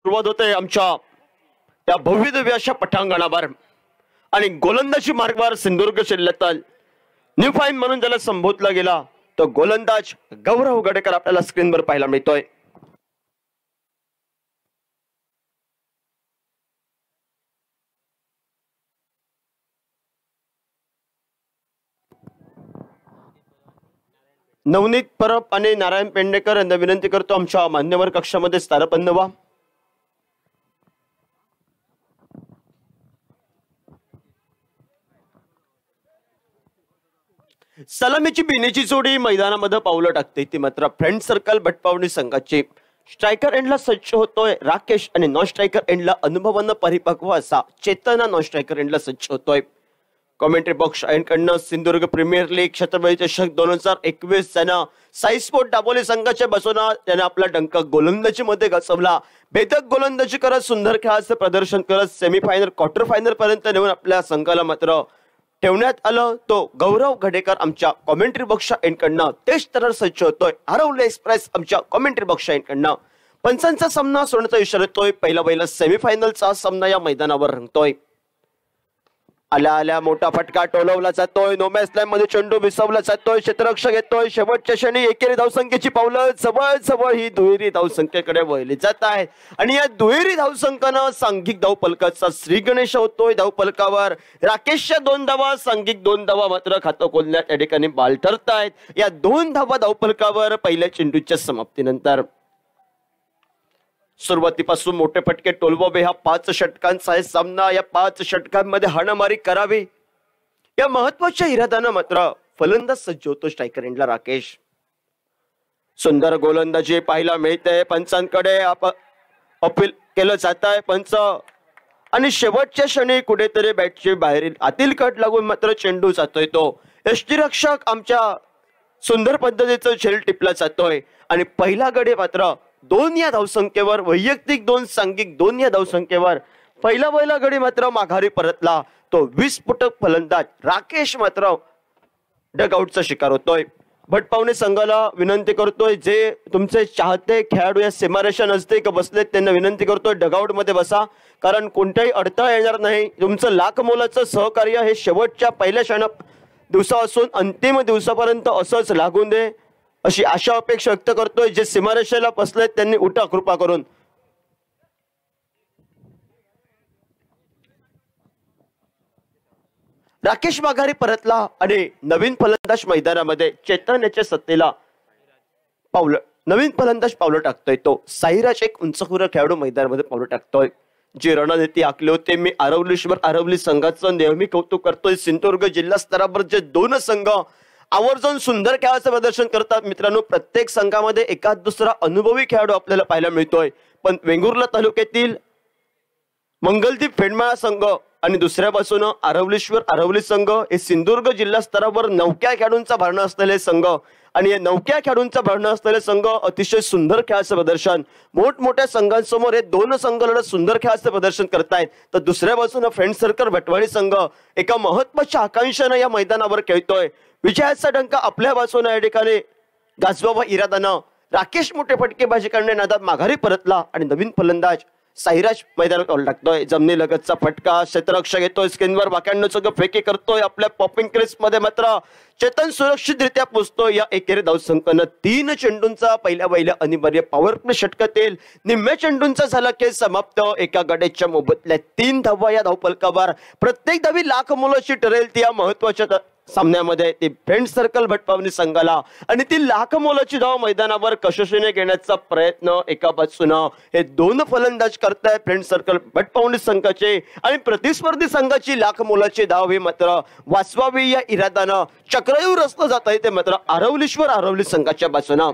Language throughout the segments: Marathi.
सुरुवात होते आमच्या या भव्य दिव्य अशा पटांगणावर आणि गोलंदाजी मार्गावर सिंधुदुर्ग जिल्ह्यातील न्यू फाईन म्हणून ज्याला संबोधला गेला तो गोलंदाज गौरव गडेकर आपल्याला स्क्रीनवर पाहायला मिळतोय। नवनीत परब आणि नारायण पेंडेकर यांना विनंती करतो आमच्या मान्यवर कक्षामध्ये स्थानबद्ध व्हा। सलामीची बिनीची जोडी मैदानामध्ये पावलं टाकते ती मात्र फ्रेंड सर्कल भटपावणी संघाची। स्ट्रायकर एंडला सज्ज होतोय राकेश आणि नॉन स्ट्रायकर एंडला अनुभवानं परिपक्व असा चेतना नॉन स्ट्रायकर एंडला सज्ज होतोय। कॉमेंट्री बॉक्स कडनं सिंधुदुर्ग प्रीमियर लीग छत्रपती चषक 2021 त्यांना साई स्पोर्ट दाबोली संघाच्या बसवणार त्याने आपला डंका गोलंदाजी मध्ये गचवला। भेदक गोलंदाजी करत सुंदर खेळाचं प्रदर्शन करत सेमीफायनल क्वार्टर फायनल पर्यंत नेऊन आपल्या संघाला मात्र ठेवण्यात आलं। तो गौरव गडेकर आमच्या कॉमेंट्री बॉक्स कडनं तेच तर सज्ज होतोय। हरवले एक्सप्रेस आमच्या कॉमेंट्री बॉक्स कडनं पंचांचा सामना सोडण्याचा इशारा येतोय। पहिला सेमीफायनलचा सामना या मैदानावर रंगतोय। आल्या आल्या मोठा फटका टोलवला जातोय। नो मॅच लाईन मध्ये चेंडू विसवला जातोय। क्षेत्ररक्षक येतोय शेवटच्या क्षणी एकेरी धावसंख्येची पावलं जवळ ही दुहेरी धावसंख्येकडे वळली जात आहे आणि या दुहेरी धावसंख्येनं सांघिक धावफलकाचा श्री गणेश होतोय। धावफलकावर राकेशच्या 2 धावा सांघिक 2 धावा मात्र खातं खोलण्यात या ठिकाणी बाल ठरतायत। या 2 धावा धावफलकावर पहिल्या चेंडूच्या समाप्तीनंतर सुरुवातीपासून मोठे फटके टोलवावे हा 5 षटकांचा आहे सामना। या 5 षटकांमध्ये हाणामारी करावी या महत्वाच्या इराद्यानं मात्र फलंदाज सज्ज होतो स्ट्रायकर एंडला राकेश। सुंदर गोलंदाजी पाहायला मिळते। पंचांकडे अपील केलं जात आहे पंच आणि शेवटच्या क्षणी कुठेतरी बॅटची बाहेरील आतील कट लागून मात्र चेंडू जातोय। तो यष्टीरक्षक आमच्या सुंदर पद्धतीचं झेल टिपला जातोय आणि पहिला गडी मात्र 2 या धावसंख्येवर वैयक्तिक 2 सांघिक 2 या धावसंख्येवर पहिला गडी मात्र माघारी परतला। तो 20 फुटक फलंदाज राकेश मात्र डगआउटचा शिकार होतोय। भटपावणे संघाला विनंती करतोय जे तुमचे चाहते खेळाडू या सीमारेषा नजदीक बसलेत त्यांना विनंती करतोय डगआउट मध्ये बसा कारण कोणताही अडथळा येणार नाही। तुमचं लाख मोलाचं सहकार्य हे शेवटच्या पहिल्या दिवसापासून अंतिम दिवसापर्यंत असंच लागून दे अशी आशा अपेक्षा व्यक्त करतोय। जे सीमारेषेला बसलेत त्यांनी उठा कृपा करून। राकेश माघारी परतला आणि नवीन फलंदाज मैदानामध्ये चैतन्याच्या सत्तेला नवीन फलंदाज पावलं टाकतोय। तो साईराज एक उंचखुरा खेळाडू मैदानामध्ये पावलं टाकतोय। जी रणनीती आखली होते मी आरवली संघाचं नेहमी कौतुक करतोय। सिंधुदुर्ग जिल्हा स्तरावर जे 2 संघ आवर्जून सुंदर खेळाचं प्रदर्शन करतात मित्रांनो प्रत्येक संघामध्ये एकाच दुसरा अनुभवी खेळाडू आपल्याला पाहायला मिळतोय। पण वेंगुर्ला तालुक्यातील मंगलदीप फेंडमाळा संघ आणि दुसऱ्या बाजूने आरवली संघ हे सिंधुदुर्ग जिल्हा स्तरावर नवक्या खेळाडूंचा भरणा असलेले संघ आणि या नवक्या खेळाडूंचा भरणा असलेले संघ अतिशय सुंदर खेळाचं प्रदर्शन मोठमोठ्या संघांसमोर हे 2 संघ लढत सुंदर खेळाचं प्रदर्शन करतायत। तर दुसऱ्या बाजूने फ्रेंड सर्कल भटवाडी संघ एका महत्वाच्या आकांक्षेनं या मैदानावर खेळतोय। विजयाचा डंका आपल्या बाजूने या ठिकाणी गाजवावा इरादानं राकेश मोठे फटकेबाजी करणे नादात माघारी परतला आणि नवीन फलंदाज साईराज मैदानात पाऊल टाकतोय। जमनी लगतचा फटका क्षेत्ररक्षक येतोय स्क्रीनवर वाक्यांनो सगळं फेकी करतोय। आपल्या पॉपिंग क्रीज मध्ये मात्र चेतन सुरक्षितरित्या पोहोचतोय। या एकेरी धावसंख्येनं 3 चेंडूंचा पहिल्या अनिवार्य पॉवर प्ले षटकातील निम्म्या चेंडूंचा झाला खेळ समाप्त। एका गड्याच्या मोबदल्यात 3 धावा या धावफलकावर प्रत्येक धावी लाख मोलाची ठरेल ती या महत्वाच्या सामन्यामध्ये ती फ्रेंड सर्कल भटपावणी संघाला आणि ती लाख मोलाची धाव मैदानावर कशोशीने घेण्याचा प्रयत्न एका बाजूनं हे 2 फलंदाज करतायत फ्रेंड सर्कल भटपावणी संघाचे आणि प्रतिस्पर्धी संघाची लाख मोलाची धाव ही मात्र वाचवावी या इरादानं चक्रव्यूह रचलं जात आहे ते मात्र आरवली संघाच्या बाजूनं।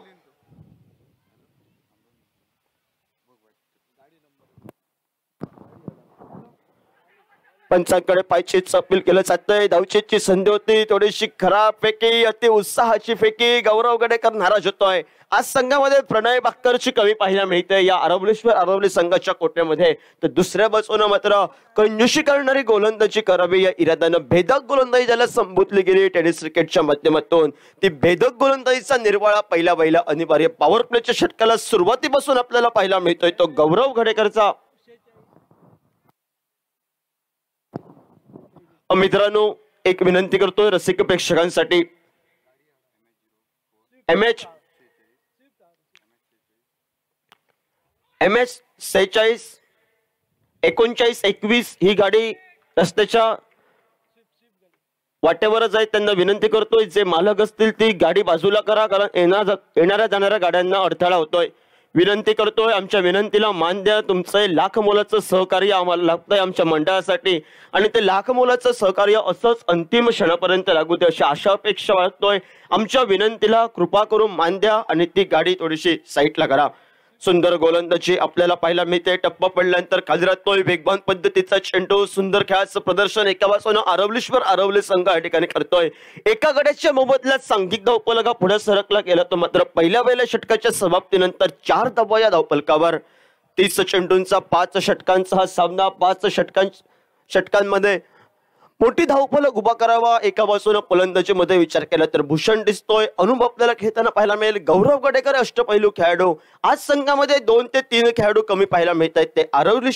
पंचांकडे पायचीच अपील केलं जातंय. धावचीची संधी होती, थोडीशी खराब फेकी, अति उत्साहाची फेकी. गौरव गडेकर नाराज होतोय. आज संघामध्ये प्रणय बाक्करची कमी पाहायला मिळते या अरवली संघाच्या कोट्यामध्ये. तर दुसऱ्या बाजूने मात्र कंजूशी करणारी गोलंदाजी करावी या इराद्यानं भेदक गोलंदाजी ज्याला संबोधली गेली टेनिस क्रिकेटच्या माध्यमातून, ती भेदक गोलंदाजीचा निर्वाळा पहिला अनिवार्य पॉवर प्लेच्या षटकाला सुरुवातीपासून आपल्याला पाहायला मिळतोय तो गौरव गडेकरचा. मित्रांनो, एक विनंती करतोय रसिक प्रेक्षकांसाठी, MH 46 39 21 ही गाडी रस्त्याच्या वाटेवरच आहे. त्यांना विनंती करतोय जे मालक असतील ती गाडी बाजूला करा, कारण येणाऱ्या जाणाऱ्या गाड्यांना अडथळा होतोय. विनंती करतोय, आमच्या विनंतीला मान द्या. तुमचं लाख मोलाचं सहकार्य आम्हाला लागतंय आमच्या मंडळासाठी, आणि ते लाख मोलाचं सहकार्य असंच अंतिम क्षणापर्यंत लागू दे अशी आशा अपेक्षा बाळगतोय. आमच्या विनंतीला कृपा करून मान द्या आणि ती गाडी थोडीशी साईडला करा. सुंदर गोलंदाजी आपल्याला पाहायला मिळते. टप्पा पडल्यानंतर खाली राहतोय वेगवान पद्धतीचा चेंडू. सुंदर खेळाचं प्रदर्शन एका बाजूने अरवली संघ या ठिकाणी करतोय. एका गड्याच्या मोबदल्यात सांघिक धावफलका पुढे सरकला गेला तो मात्र पहिल्या षटकाच्या समाप्तीनंतर 4 धावा या धावफलकावर. 30 चेंडूंचा 5 षटकांचा हा सामना. 5 षटकांमध्ये मोठी धावफलक उभा करावा एका बाजूने फलंदाजीमध्ये विचार केला तर भूषण दिसतोय. अनुभव आपल्याला खेळताना पाहायला मिळेल. गौरव गडेकर अष्टपैलू खेळाडू. आज संघामध्ये 2 ते 3 खेळाडू कमी पाहायला मिळत आहेत. ते अरवली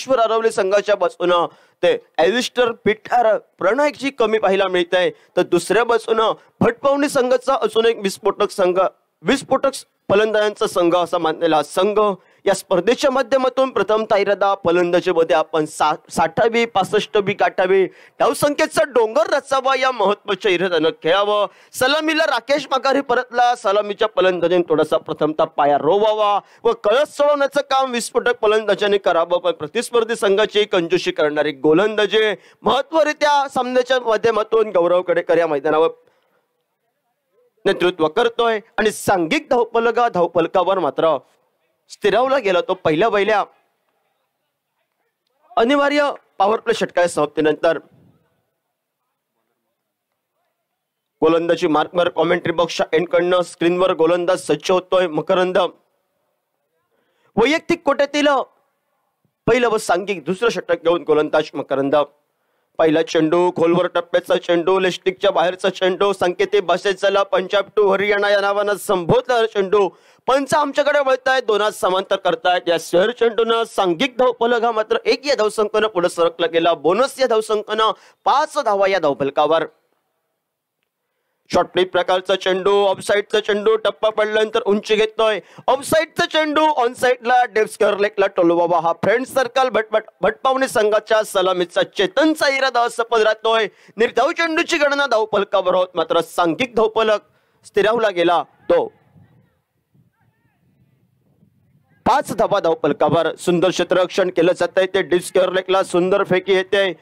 संघाच्या बाजूने ते एलिस्टर पिठार प्रणयची कमी पाहायला मिळत आहे. तर दुसऱ्या बाजूने भटपावणी संघाचा अजून एक विस्फोटक फलंदाजांचा संघ असा मानलेला संघ. या स्पर्धेच्या माध्यमातून प्रथमतः इरादा फलंदाजीमध्ये आपण 60वी 65वी गाठावी धावसंख्येचा डोंगर रचावा या महत्वाच्या इराद्यानं खेळावं. सलामीला राकेश माघारी परतला. सलामीच्या फलंदाजाने थोडासा प्रथमतः पाया रोवावा व कळस सोडवण्याचं काम विस्फोटक फलंदाजांनी करावं. पण प्रतिस्पर्धी संघाची कंजूशी करणारी गोलंदाजी महत्वरित्या सामन्याच्या माध्यमातून गौरव गडेकर या मैदानावर नेतृत्व करतोय. आणि सांघिक धावफलकावर मात्र स्थिरावला गेला तो पहिल्या अनिवार्य पॉवर प्ले षटकाच्या समाप्तीनंतर. गोलंदाजी मार्कवर कॉमेंट्री बॉक्सच्या एंडकडनं स्क्रीनवर गोलंदाज सज्ज होतोय मकरंद. वैयक्तिक कोट्यातील पहिलं व सांघिक दुसरं षटक घेऊन गोलंदाज मकरंद. पहिला चेंडू खोलवर टप्प्याचा चेंडू, लिस्टिकच्या बाहेरचा चेंडू. संकेती भाषेचा पंजाब टू हरियाणा या नावानं संबोधला चेंडू. पंच आमच्याकडे वळतायत, 2 समांतर करतायत. या स्क्वेअर चेंडूनं सांघिक धावफलक हा मात्र 1 या धावसंख्येनं पुढे सरकला गेला. बोनस या धावसंख्येनं 5 धावा या धावफलकावर. शॉर्ट फ्लिप प्रकारचा चेंडू, ऑफसाईडचा चेंडू. टप्पा पडल्यानंतर उंची घेतोय. ऑफसाईडचा चेंडू ऑन साईडला डेप्थ स्क्वेअर लेगला टोलवावा. हा फ्रेंड सर्कल भटपावणी संघाच्या सलामीचा चेतनचा इरादा सफल राहतोय. निर्धाव चेंडूची गणना धावफलकावर होत मात्र सांघिक धावफलक स्थिरावला गेला तो 5 धावा धावफलकावर. सुंदर क्षेत्ररक्षण केलं जात आहे. ते डेप्थ स्क्वेअर लेगला सुंदर फेकी येते.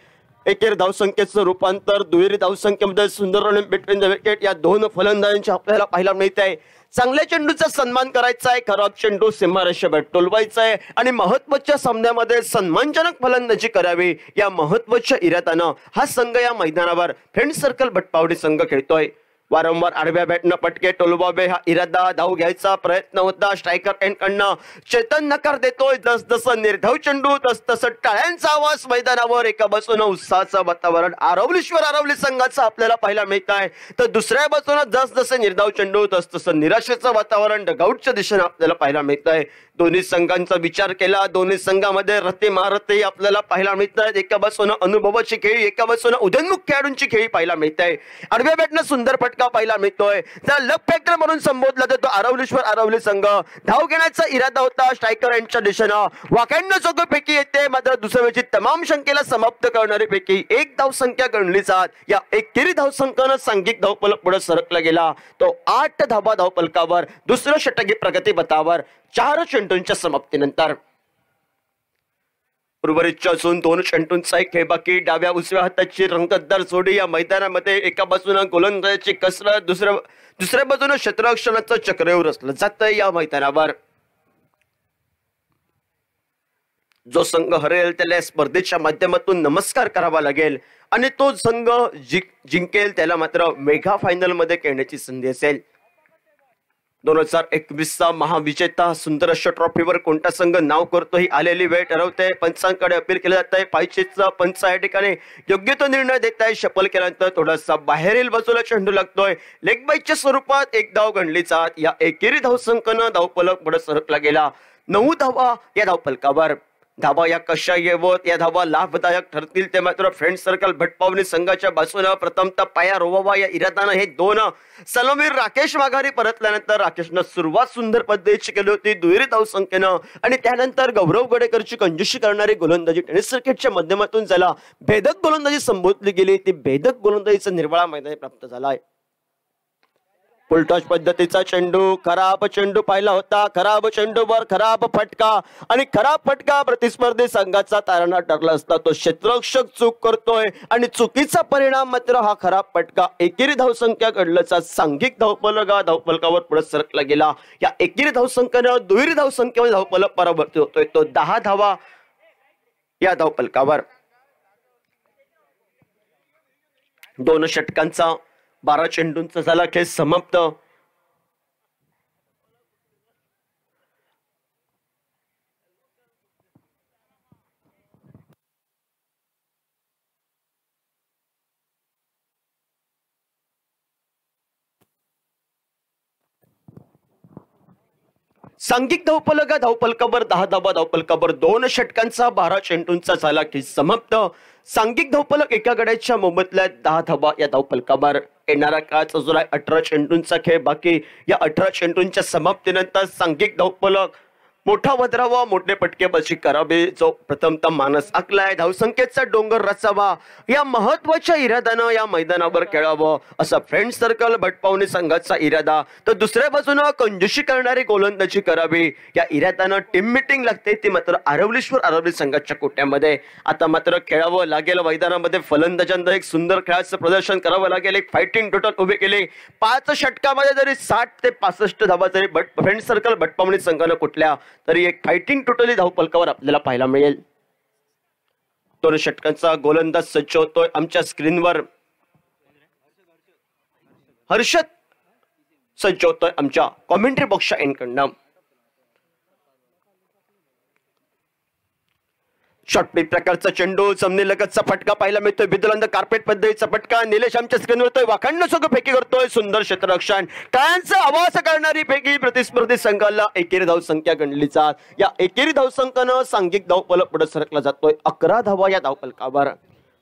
एकेर धावसंख्येचं रूपांतर दुहेरी धावसंख्येमध्ये सुंदर रनिंग बिटवीन द विकेट या 2 फलंदाजांची आपल्याला पाहायला मिळत आहे. चांगल्या चेंडूचा सन्मान करायचा आहे, खराब चेंडू सीमारेषेवर टोलवायचा आहे आणि महत्वाच्या सामन्यामध्ये सन्मानजनक फलंदाजी करावी या महत्वाच्या इराद्यानं हा संघ या मैदानावर फ्रेंड सर्कल भटपावडी संघ खेळतोय. वारंवार आडव्या बॅटनं पटके टोलवावे हा इरादा. धाव घ्यायचा प्रयत्न होता स्ट्रायकर एंडकडनं. चेतन नकार देतोय. जसं निर्धाव चेंडू तसं टाळ्यांचा आवाज मैदानावर. एका बाजूने उत्साहाचं वातावरण अरवली संघाचं आपल्याला पाहायला मिळत आहे, तर दुसऱ्या बाजूने जसं निर्धाव चेंडू तसं निराशेचं वातावरण डगआउटच्या दिशेने आपल्याला पाहायला मिळत आहे. दोन्ही संघांचा विचार केला, दोन्ही संघामध्ये रती महारथी आपल्याला पाहायला मिळत आहेत. एका बाजूने अनुभवाची खेळी, एका बाजूने उदयोन्मुख खेळाडूंची खेळी पाहायला मिळत आहे. आडव्या बॅटनं सुंदर फटका पाहायला मिळतोय. त्या लक फॅक्टर म्हणून संबोधला जातो अरवली संघ. धाव घेण्याचा इरादा होता स्ट्रायकर यांच्या दिशेनं. वाकॅंडनं चौकपैकी येते मात्र दुसऱ्या वेळची तमाम शंकेला समाप्त करणारी पैकी 1 धावसंख्या गणली जात. या एकेरी धावसंख्येनं सांघिक धावफलक पुढे सरकला गेला तो 8 धावा धावफलकावर. दुसरं षटकी प्रगती पथावर 4 चेंडूंच्या समाप्तीनंतर. उर्वरितच्या अजून 2 चेंडूंचा एक खेळ बाकी. डाव्या उजव्या हाताची रंगतदार जोडी या मैदानामध्ये. एका बाजूने गोलंदाजीची कसरत, दुसऱ्या बाजूने क्षेत्ररक्षणाचं चक्रव्यूह रचलं जातंय या मैदानावर. जो संघ हरेल त्याला या स्पर्धेच्या माध्यमातून नमस्कार करावा लागेल आणि तो संघ जिंकेल त्याला मात्र मेगा फायनल मध्ये खेळण्याची संधी असेल. 2021चा महाविजेता सुंदर अशा ट्रॉफीवर कोणता संघ नाव करतो ही आलेली वेळ ठरवते. पंचांकडे अपील केलं जात आहे. पायचेचा पंच या ठिकाणी योग्य तो निर्णय देत आहे. शपल केल्यानंतर थोडासा बाहेरील बाजूला चेंडू लागतोय. लेग बाईच्या स्वरूपात एक धाव गणली जात. या एकेरी धावसंख्येनं धावफलक पुढे सरकला गेला. 9 धावा या धावफलकावर. धावा या कशा येवत या धावा लाभदायक ठरतील ते मात्र फ्रेंड सर्कल भटपावनी संघाच्या बाजूने प्रथमतः पाया रोवावा या इराद्यानं हे 2 सलामीर राकेश माघारी परतल्यानंतर राकेशनं सुरुवात सुंदर पद्धतीची केली होती दुहेरी धावसंख्येनं आणि त्यानंतर गौरव गडेकरची कंजूशी करणारी गोलंदाजी टेनिस क्रिकेटच्या माध्यमातून ज्याला भेदक गोलंदाजी संबोधली गेली ती भेदक गोलंदाजीचा निर्वाळा मैदानी प्राप्त झालाय. फुलटॉस पद्धतीचा चेंडू खराब चेंडू पाहिला होता. खराब चेंडूवर खराब फटका आणि खराब फटका प्रतिस्पर्धी संघाचा तारणा ठरला असता तो क्षेत्ररक्षक चूक करतोय आणि चुकीचा परिणाम मात्र हा खराब फटका एकेरी धावसंख्या घडल्याचा सांघिक धावफलक धावफलकावर पुढे सरकला गेला. या एकेरी धावसंख्येनं दुहेरी धावसंख्येमध्ये धावफलक परावर्तित होतोय तो 10 धावा या धावफलकावर. 2 षटकांचा 12 चेंडूंचा झाला खेळ समाप्त. सांघिक धावफलक धावफलकावर 10 धावा धावफलकावर 2 षटकांचा 12 चेंडूंचा झाला खेळ समाप्त. सांघिक धावफलक एका गड्याच्या मोबदल्यात 10 धावा या धावफलकावर. येणारा काच अजून 18 चेंडूंचा खेळ बाकी. या 18 चेंडूंच्या समाप्तीनंतर सांघिक धावफलक मोठा वदरावा मोठे फटकेबाजी करावे जो प्रथमतः मानस आखलाय. धावसंख्येचा डोंगर रचावा या महत्वाच्या इराद्यानं या मैदानावर खेळावं असा फ्रेंड सर्कल भटपावनी संघाचा इरादा. तर दुसऱ्या बाजूनं कंजूशी करणारी गोलंदाजी करावी या इराद्यानं टीम मिटिंग लागते ती मात्र आरवली संघाच्या कोट्यामध्ये. आता मात्र खेळावं लागेल मैदानामध्ये. फलंदाजांना एक सुंदर खेळाचं प्रदर्शन करावं लागेल. एक फायटिंग टोटल उभी केली. 5 षटकामध्ये जरी 60 ते 65 धावा जरी फ्रेंड सर्कल भटपावनी संघानं कुठल्या तरी एक फायटिंग टोटली धावफलकावर आपल्याला पाहायला मिळेल. 2 षटकांचा गोलंदाज सज्ज होतोय आमच्या स्क्रीनवर. हर्षद सज्ज होतोय आमच्या कॉमेंट्री बॉक्सच्या एंडकडनं. शॉर्ट पिच प्रकारचा चेंडू जमिनीलगतचा फटका पाहायला मिळतोय. विदुलंद कार्पेट पद्धतीचा फटका. निलेश आमच्या स्क्रीनवर होतोय. वाखाणणं सगळं फेकी करतोय. सुंदर क्षेत्ररक्षण. टाळ्यांचा आवाज करणारी फेकी प्रतिस्पर्धी संघाला एकेरी धावसंख्या गणली जात. या एकेरी धावसंख्येनं सांघिक धावफलक पुढे सरकला जातोय. 11 धावा या धावफलकावर.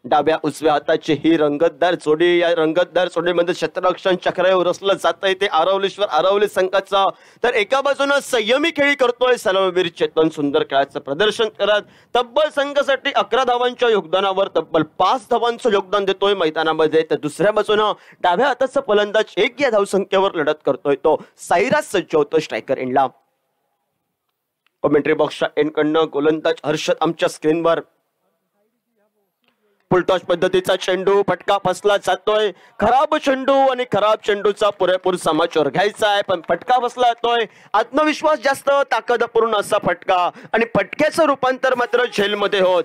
डाव्या उजव्या हाताची ही रंगतदार जोडी. या रंगतदार जोडीमध्ये क्षेत्ररक्षण चक्रावर रचलं जात आहे ते आरवली संघाचा. तर एका बाजूनं संयमी खेळी करतोय सलामीवीर चेतन. सुंदर खेळाचं प्रदर्शन करत तब्बल संघासाठी 11 धावांच्या योगदानावर तब्बल 5 धावांचं योगदान देतोय मैदानामध्ये. तर दुसऱ्या बाजूनं डाव्या हाताचा फलंदाज 1 या धावसंख्येवर लढत करतोय तो साईराज सज्ज होतोय स्ट्रायकर एंडला. कॉमेंट्री बॉक्सच्या एंडकडनं गोलंदाज हर्षद आमच्या स्क्रीनवर. फुलटॉस पद्धतीचा चेंडू फटका फसला जातोय. खराब चेंडू आणि खराब चेंडूचा पुरेपूर समाचार घ्यायचा आहे पण फटका फसला जातोय. आत्मविश्वास जास्त ताकदपूर्ण असा फटका आणि फटक्याचं रूपांतर मात्र झेलमध्ये होत.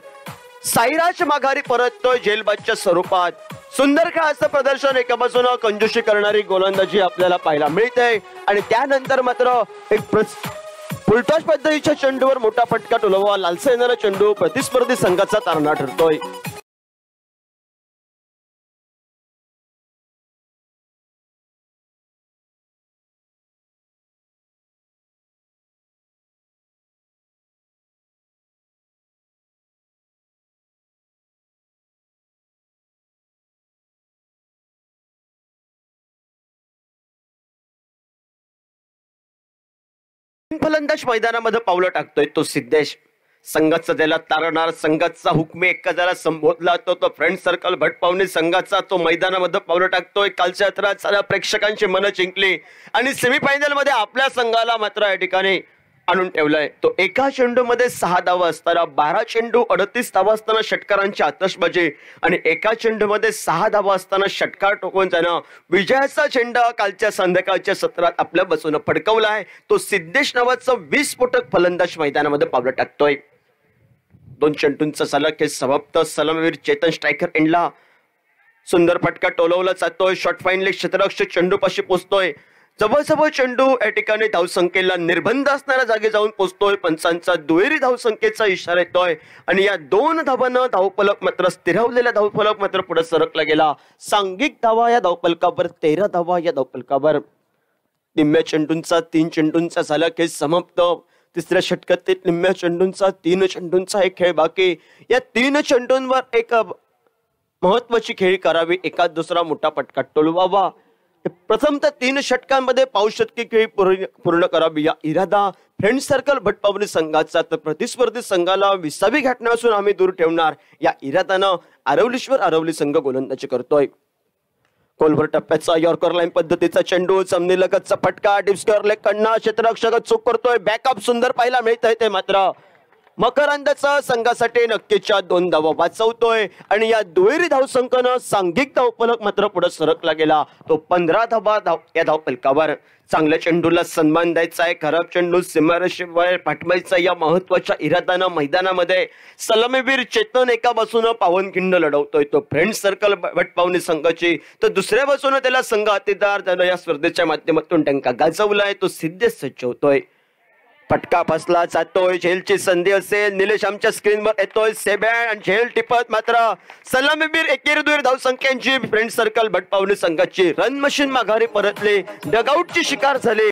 साईराज माघारी परततोय झेलबादच्या स्वरूपात. सुंदर खेळाचं प्रदर्शन. एका बाजूनं कंजूशी करणारी गोलंदाजी आपल्याला पाहायला मिळते आणि त्यानंतर मात्र एक फुलटॉस पद्धतीच्या चेंडूवर मोठा फटका टोलवा. लालसा येणारा चेंडू प्रतिस्पर्धी संघाचा तारणा ठरतोय. फलंदाज मैदानामध्ये पावलं टाकतोय तो सिद्धेश. संघाचा त्याला तारणार संघाचा हुकमे एका जरा संबोधला तो फ्रेंड सर्कल भटपावनी संघाचा तो मैदानामध्ये पावलं टाकतोय. कालच्या यात्रात साऱ्या प्रेक्षकांची मनं जिंकली आणि सेमीफायनल मध्ये आपल्या संघाला मात्र या ठिकाणी आणून ठेवलाय. तो एका चेंडूमध्ये 6 धावा असताना 12 चेंडू 38 धावा असताना षटकारांची आतषबाजी आणि एका चेंडूमध्ये 6 धावा असताना षटकार टोकून त्यानं विजयाचा झेंडा कालच्या संध्याकाळच्या सत्रात आपल्या बाजूने फडकवला आहे. तो सिद्धेश नावाचा 20 फुटक फलंदाज मैदानामध्ये पावलं टाकतोय. 2 चेंडूंचा झाला खेळ समाप्त. सलामीवीर चेतन स्ट्रायकर एंडला. सुंदर फटका टोलवला जातोय. शॉर्ट फाईनले क्षेत्ररक्षक चेंडूपाशी पोहोचतोय. जवळजवळ चेंडू या ठिकाणी धावसंख्येला निर्बंध असणाऱ्या जागी जाऊन पोहोचतोय. पंचांचा दुहेरी धावसंख्येचा इशारा येतोय आणि या 2 धावांना धावफलक मात्र स्थिरावलेला धावफलक मात्र पुढे सरकला गेला. सांघिक धावा या धावफलकावर, 13 धावा या धावफलकावर. निम्म्या चेंडूंचा 3 चेंडूंचा झाला खेळ समाप्त. तिसऱ्या षटकातील निम्म्या चेंडूंचा 3 चेंडूंचा एक खेळ बाकी. या 3 चेंडूंवर एक महत्वाची खेळी करावी, एखाद दुसरा मोठा फटका टोलवावा. प्रथमतः 3 षटकांमध्ये पाऊशतकी खेळी पूर्ण करावी या इरादा फ्रेंड सर्कल भटपावली संघाचा. तर प्रतिस्पर्धी संघाला 20वी घटनेपासून आम्ही दूर ठेवणार या इरादानं आरवली संघ गोलंदाजी करतोय. खोलवर टप्प्याचा यॉर्कर लाईन पद्धतीचा चेंडू, जमिनीलगतचा फटका, डिस्कर लेग कडनं क्षेत्ररक्षक चूक करतोय. बॅकअप सुंदर पाहायला मिळत आहे ते मात्र मकरंदाचा संघासाठी नक्कीच्या 2 धावा वाचवतोय आणि या दुहेरी धावसंख्येनं सांघिक धावफलक मात्र पुढे सरकला गेला. तो 15 धावा या धावफलकावर. चांगल्या चेंडूला सन्मान द्यायचा आहे, खराब चेंडू सीमारेषेवर पाठवायचा या महत्वाच्या इराद्यानं मैदानामध्ये सलामीवीर चेतन एका बाजूनं पावनखिंड लढवतोय तो फ्रेंड सर्कल भटपावनी संघाची, तर दुसऱ्या बाजूनं त्याला संघ हातीदार त्यानं या स्पर्धेच्या माध्यमातून टंका गाजवलाय तो सिद्ध सज्ज होतोय. फटका फसला जातोय. झेलची संधी असेल. निलेश आमच्या स्क्रीनवर येतोय. सेबॅन आणि झेल टिपत मात्र सलामीवीर एकेरी दुहेरी धावसंख्यांची फ्रेंड सर्कल भटपावली संघाची रन मशीन माघारी परतली. डगआउटची शिकार झाली.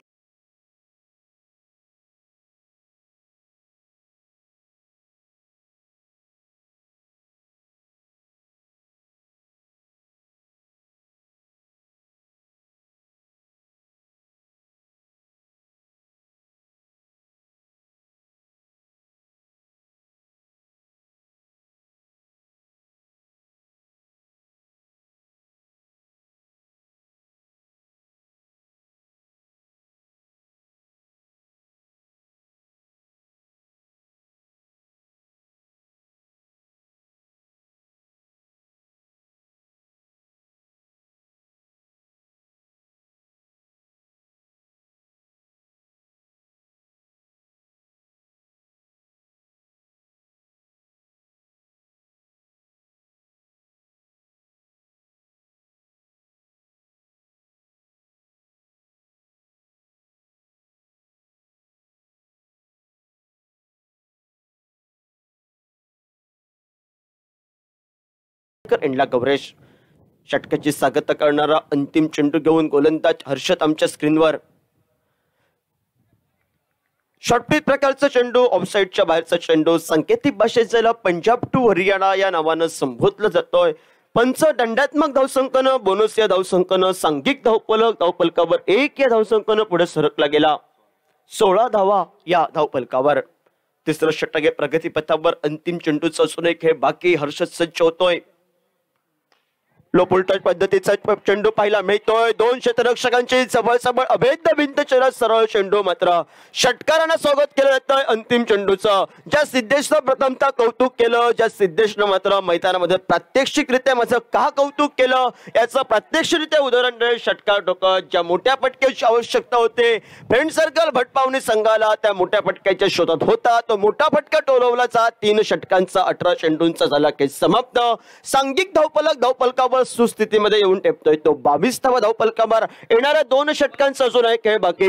एंडला गौरेश. षटकाची स्वागत करणारा अंतिम चेंडू घेऊन गोलंदाज हर्षद आमच्या स्क्रीनवर. शॉर्टपिच प्रकारचा चेंडू, ऑफसाईडच्या बाहेरचा चेंडू. सांकेतिक भाषेत ज्याला पंजाब टू हरियाणा या नावानं संबोधलं जातोय. पंच दंडात्मक धावसंख्येनं, बोनस या धावसंख्येनं, सांघिक धावफलकावर 1 या धावसंख्येनं पुढे सरकला गेला. 16 धावा या धावफलकावर. तिसरं षटक प्रगतीपथावर. अंतिम चेंडूचा असून एक खेळ बाकी. हर्षद सज्ज होतोय. लो पुलटच पद्धतीचा चेंडू पाहायला मिळतोय. 2 क्षेत्ररक्षकांची जवळ अभेद्य भिंत चिरत सरळ चेंडू मात्र षटकारांना स्वागत केलं जातंय अंतिम चेंडूचं. ज्या सिद्धेशनं प्रथमतः कौतुक केलं, ज्या सिद्धेशनं मात्र मैदानामध्ये प्रात्यक्षिकरित्या माझं का कौतुक केलं याचं प्रात्यक्षिकरित्या उदाहरण षटकार टोकत ज्या मोठ्या फटक्याची आवश्यकता होते फ्रेंड सर्कल भटपावनी संघाला त्या मोठ्या फटक्याच्या शोधात होता. तो मोठा फटका टोलवला जात. 3 षटकांचा 18 चेंडूंचा झाला खेळ समाप्त. सांघिक धावफलकावर सुस्थितीमध्ये येऊन टेपतोय तो. 22व्या धावफलकावर. येणाऱ्या 2 षटकांचा अजून एक खेळ बाकी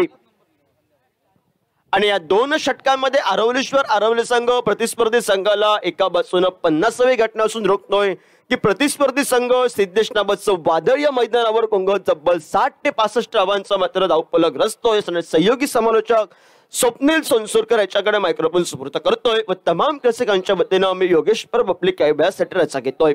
आणि या 2 षटकांमध्ये आरवली संघ प्रतिस्पर्धी संघाला एका बाजूनं 50वी घटना असून रोखतोय की प्रतिस्पर्धी संघ सिद्धेश नावाचं वादळीय मैदानावर कोंगत तब्बल 60 ते 65 धावांचा मात्र धावफलक रचतोय. सहयोगी समालोचक स्वप्नील सोनसुरकर याच्याकडे मायक्रोफोन सुपूर्द करतोय व तमाम रसिकांच्या वतीनं मी योगेश परब आपली काही वेळासाठी रचा घेतोय.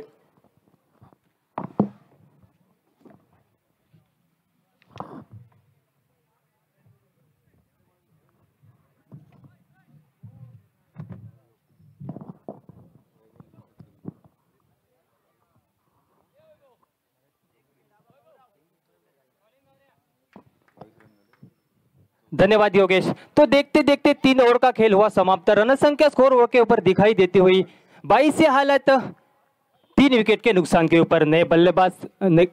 धन्यवाद योगेश। तो देखते देखते 3 ओवर का खेल हुआ समाप्त। रन संख्या स्कोर ओवर के ऊपर दिखाई देती हुई 22 से हालत 3 विकेट के नुकसान के ऊपर नए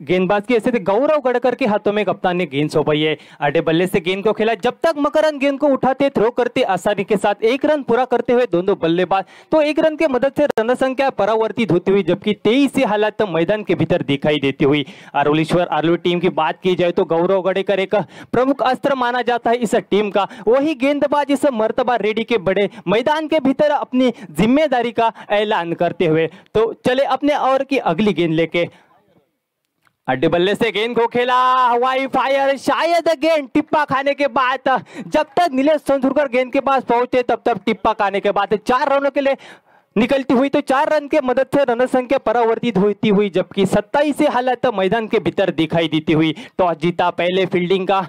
गेंदबाज की ऐसे गौरव गड़कर के हाथों में कप्तान ने गेंद सौंपाई है। आधे बल्ले से गेंद को खेला, जब तक मकरन गेंद को उठाते थ्रो करते आसानी के साथ 1 रन पूरा करते हुए दोनों बल्लेबाज तो 1 रन के मदद से रन संख्या परावर्तित होती हुई, जबकि 23 हालात मैदान के भीतर दिखाई देती हुई। आरोलीश्वर आरोली टीम की बात की जाए तो गौरव गड़ेकर एक प्रमुख अस्त्र माना जाता है इस टीम का। वही गेंदबाज इस मर्तबा रेडी के बड़े मैदान के भीतर अपनी जिम्मेदारी का ऐलान करते हुए तो चले अपने ओवर की अगली गेंद लेके। अड्डे बल्ले से गेंद को खेला, हवाई फायर, शायद गेंद टिप्पा खाने के बाद, जब तक नीलेश चंद्रकर गेंद के पास पहुंचे तब तक टिप्पा खाने के बाद 4 रनों के लिए निकलती हुई तो 4 रन के मदद से रन संख्या परावर्तित होती हुई, जबकि 27 हालत मैदान के भीतर दिखाई देती हुई। टॉस जीता, पहले फील्डिंग का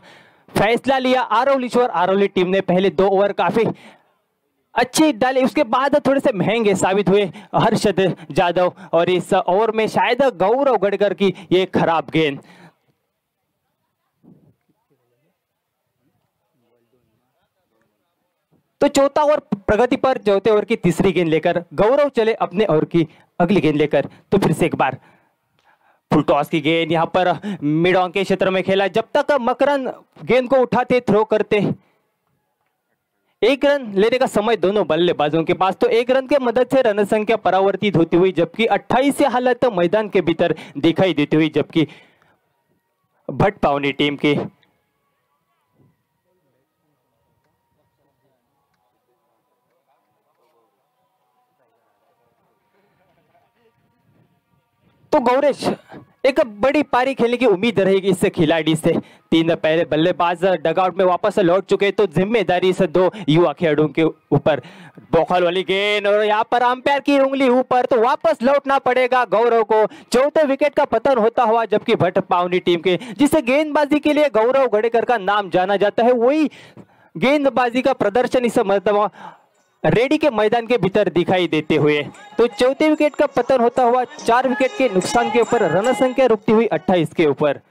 फैसला लिया आरोलीश्वर आरोली टीम ने। पहले 2 ओवर काफी अच्छी डाले, उसके बाद थोड़े से महंगे साबित हुए हर्षद जादव, और इस ओवर में शायद गौरव गड़कर की ये खराब गेंद। तो चौथा ओवर प्रगति पर, चौथे ओवर की तीसरी गेंद लेकर गौरव चले अपने ओवर की अगली गेंद लेकर। तो फिर से एक बार फुल टॉस की गेंद यहां पर मिड ऑन के क्षेत्र में खेला, जब तक मकरन गेंद को उठाते थ्रो करते 1 रन लेने का समय दोनों बल्लेबाजों के पास, तो 1 रन के मदद से रन संख्या परावर्तित होती हुई, जबकि 28 हालत मैदान के भीतर दिखाई देती हुई, जबकि भट्ट पावनी टीम की तो गौरेश एक बड़ी पारी खेलने की उम्मीद रहेगी इस खिलाड़ी से। 3 पहले बल्लेबाज डगआउट में वापस लौट चुके, तो जिम्मेदारी इस 2 युवा खिलाड़ियों के ऊपर। बॉल वाली गेंद और यहाँ पर अंपायर की उंगली ऊपर, तो वापस लौटना पड़ेगा गौरव को। चौथे विकेट का पतन होता हुआ, जबकि भट्ट पावनी टीम के जिसे गेंदबाजी के लिए गौरव गड़ेकर का नाम जाना जाता है, वही गेंदबाजी का प्रदर्शन इस मर्तबा रेडी के मैदान के भीतर दिखाई देते हुए। तो चौथे विकेट का पतन होता हुआ 4 विकेट के नुकसान के ऊपर, रन संख्या रुकती हुई 28 के ऊपर।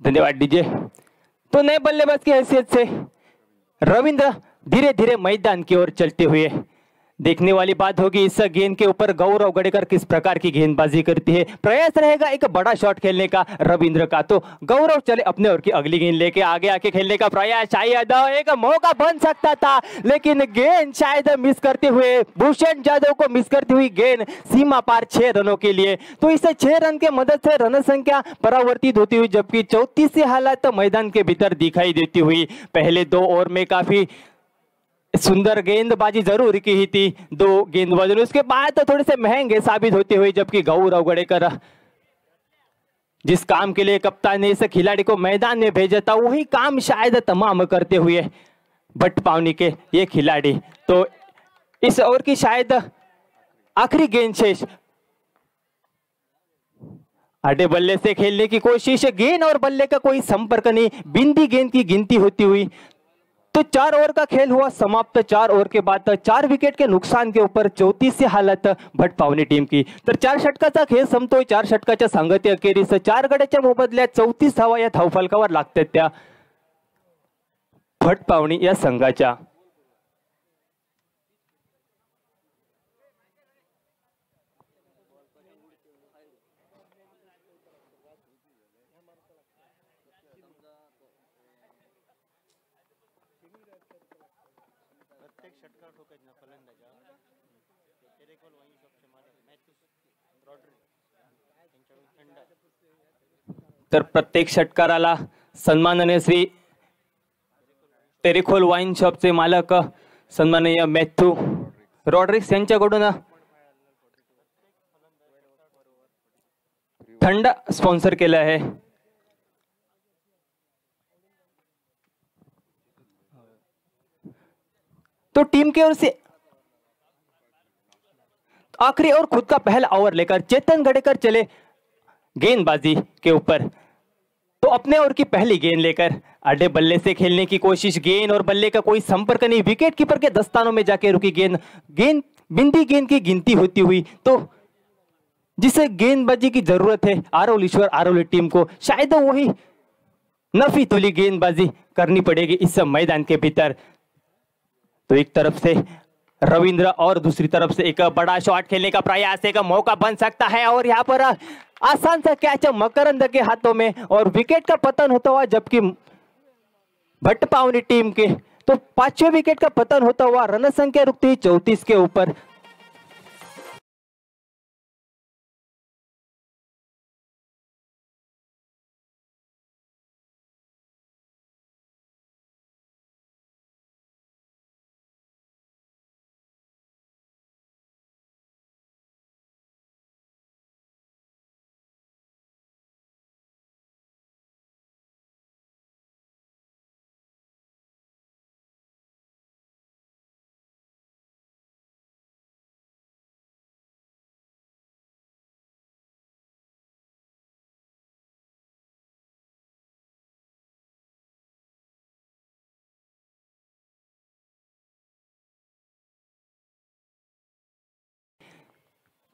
धन्यवाद डीजे। तो नए बल्लेबाज की हैसियत से रविंद्र धीरे धीरे मैदान की ओर चलते हुए। देखने वाली बात होगी इस गेंद के ऊपर गौरव गड़ेकर किस प्रकार की गेंदबाजी करती है। प्रयास रहेगा एक बड़ा शॉट खेलने का रविंद्र का, तो गौरव चले अपने ओर की अगली गेंद लेके आगे आके खेलने का प्रयास। शायद एक मौका बन सकता था, लेकिन गेंद शायद मिस करते हुए, भूषण जादव को मिस करती हुई गेंद सीमा पार 6 रनों के लिए। तो इसे 6 रन के मदद से रन संख्या परावर्तित होती हुई, जबकि 34 हालात मैदान के भीतर दिखाई देती हुई। पहले 2 ओवर में काफी सुंदर गेंदबाजी जरूर की ही थी 2 गेंदबाजों ने, उसके बाद तो थोड़े से महंगे साबित होते हुए, जबकि गौरव गड़ेकर जिस काम के लिए कप्तान ने इस खिलाड़ी को मैदान में भेजा था, वही काम शायद तमाम करते हुए भट्ट पावनी के ये खिलाड़ी। तो इस ओवर की शायद आखिरी गेंद शेष, आधे बल्ले से खेलने की कोशिश, गेंद और बल्ले का कोई संपर्क नहीं, बिंदी गेंद की गिनती होती हुई। तो 4 ओवर का खेल हुआ समाप्त। 4 ओवर के बाद 4 विकेट के नुकसान के ऊपर 34 हालत भट्ट पावनी टीम की। तर 4 षटकाचा खेळ संपतोय। 4 षटकाच्या सांगते अखेरीस 4 गड्याच्या मोबदल्यात 34 धावा या धावफलकावर लागतात त्या भट्ट पावनी या संघाच्या। तर प्रत्येक षटकाराला सन्माननीय श्री टेरिखोल वाईन शॉपचे मालक सन्माननीय मॅथ्यू रॉड्रिक्स यांच्याकडून थंड स्पॉन्सर केलं आहे। तो टीम की ओर से आखिरी और खुद का पहला ओवर लेकर चेतन गडेकर चले गेंदबाजी के ऊपर। तो अपने ओवर की पहली गेंद लेकर आधे बल्ले से खेलने की कोशिश, गेंद और बल्ले का कोई संपर्क नहीं, विकेट कीपर के दस्तानों में जाके रुकी गेंद। बिंदी गेंद की गिनती होती हुई, तो जिसे गेंदबाजी की जरूरत है आरोली टीम को, शायद वही नफी तुली गेंदबाजी करनी पड़ेगी इस मैदान के भीतर। तो एक तरफ से रविंद्र और दूसरी तरफ से एक बड़ा शॉट खेलने का प्रयास, एक मौका बन सकता है और यहाँ पर आसान सा कैच मकरंद के हाथों में और विकेट का पतन होता हुआ, जबकि भट्टपावनी टीम के तो 5वें विकेट का पतन होता हुआ, रन संख्या रुकती है 34 के ऊपर।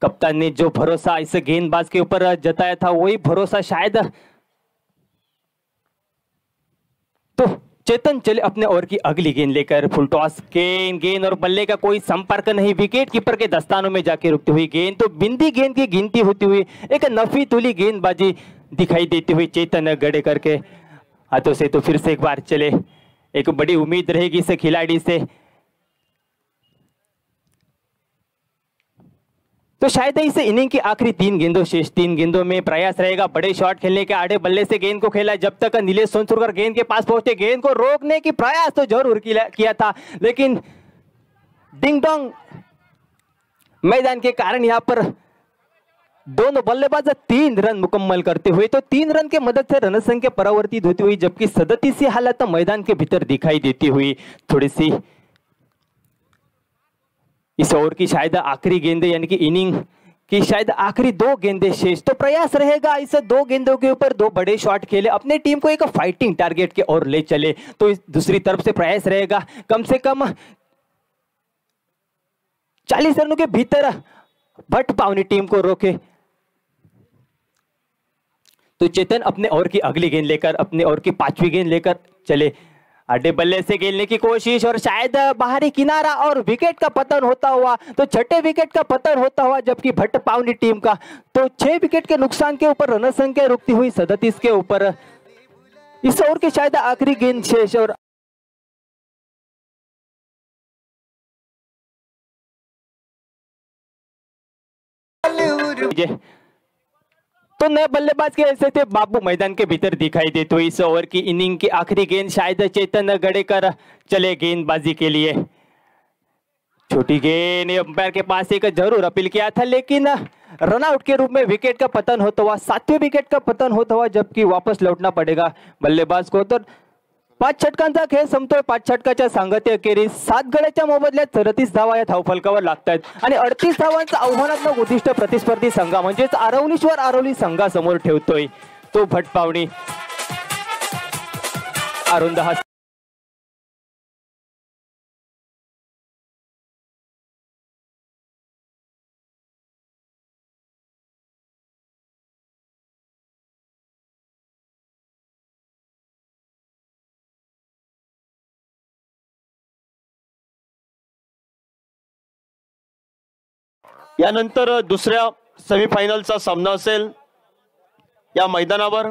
कप्तान ने जो भरोसा इस गेंदबाज के ऊपर जताया था, वही भरोसा शायद तो चेतन चले अपने ओवर की अगली गेंद लेकर। फुल टॉस गेंद और बल्ले का कोई संपर्क नहीं, विकेट कीपर के दस्तानों में जाके रुकती हुई गेंद। तो बिंदी गेंद की गिनती होती हुई एक नफी तुली गेंदबाजी दिखाई देती हुई चेतन गडेकर के हाथों से। तो फिर से एक बार चले, एक बड़ी उम्मीद रहेगी इस खिलाड़ी से। तो शायद इस इनिंग की आखिरी 3 गेंदों शेष, 3 गेंदों में प्रयास रहेगा बड़े शॉट खेलने के। आड़े बल्ले से गेंद को खेला, जब तक नीलेश सोनसुरकर गेंद के पास पहुंचे, गेंद को रोकने की प्रयास तो जरूर किया था, लेकिन डिंग डोंग मैदान के कारण यहां पर दोनों बल्लेबाज 3 रन मुकम्मल करते हुए, तो 3 रन के मदद से रन संख्या परिवर्तित होती हुई, जबकि 37 हालत मैदान के भीतर दिखाई देती हुई। थोड़ी सी इस ओवर की शायद आखिरी गेंदे, यानी कि इनिंग की शायद आखिरी 2 गेंदे शेष। तो प्रयास रहेगा इस 2 गेंदों के ऊपर 2 बड़े शॉट खेले, अपने टीम को एक फाइटिंग टारगेट के ओर ले चले। तो इस दूसरी तरफ से प्रयास रहेगा कम से कम 40 रनों के भीतर भट्टपावनी टीम को रोके। तो चेतन अपने ओवर की अगली गेंद लेकर, अपने ओवर की 5वीं गेंद लेकर चले। आधे बल्ले से खेलने की कोशिश और शायद बाहरी किनारा और विकेट का पतन होता हुआ, तो 6ठे विकेट का पतन होता हुआ, जबकि भट्टपावनी टीम का तो 6 विकेट के नुकसान के ऊपर रन संख्या रुकती हुई 37 के ऊपर। इस ओवर के शायद आखिरी गेंद शेष और तो नए बल्लेबाज के ऐसे थे बाबू मैदान के भीतर दिखाई दे। तो इस ओवर की इनिंग की आखिरी गेंद शायद चेतन गडेकर चले गेंदबाजी के लिए। छोटी गेंद अंपायर के पास एक जरूर अपील किया था, लेकिन रनआउट के रूप में विकेट का पतन होता हुआ, 7वें विकेट का पतन होता हुआ, जबकि वापस लौटना पडेगा बल्लेबाज को। तर 5 षटकांचा खेळ संपतोय। 5 षटकाच्या सांगते अखेरीस 7 गड्याच्या मोबदल्यात 34 धावा या धावफलकावर लागतात आणि 38 धावांचं आव्हानात्मक उद्दिष्ट प्रतिस्पर्धी संघा म्हणजेच आरोली संघासमोर ठेवतोय तो भट्टपावनी अरुंद। यानंतर दुसऱ्या सेमीफायनलचा सामना असेल या मैदानावर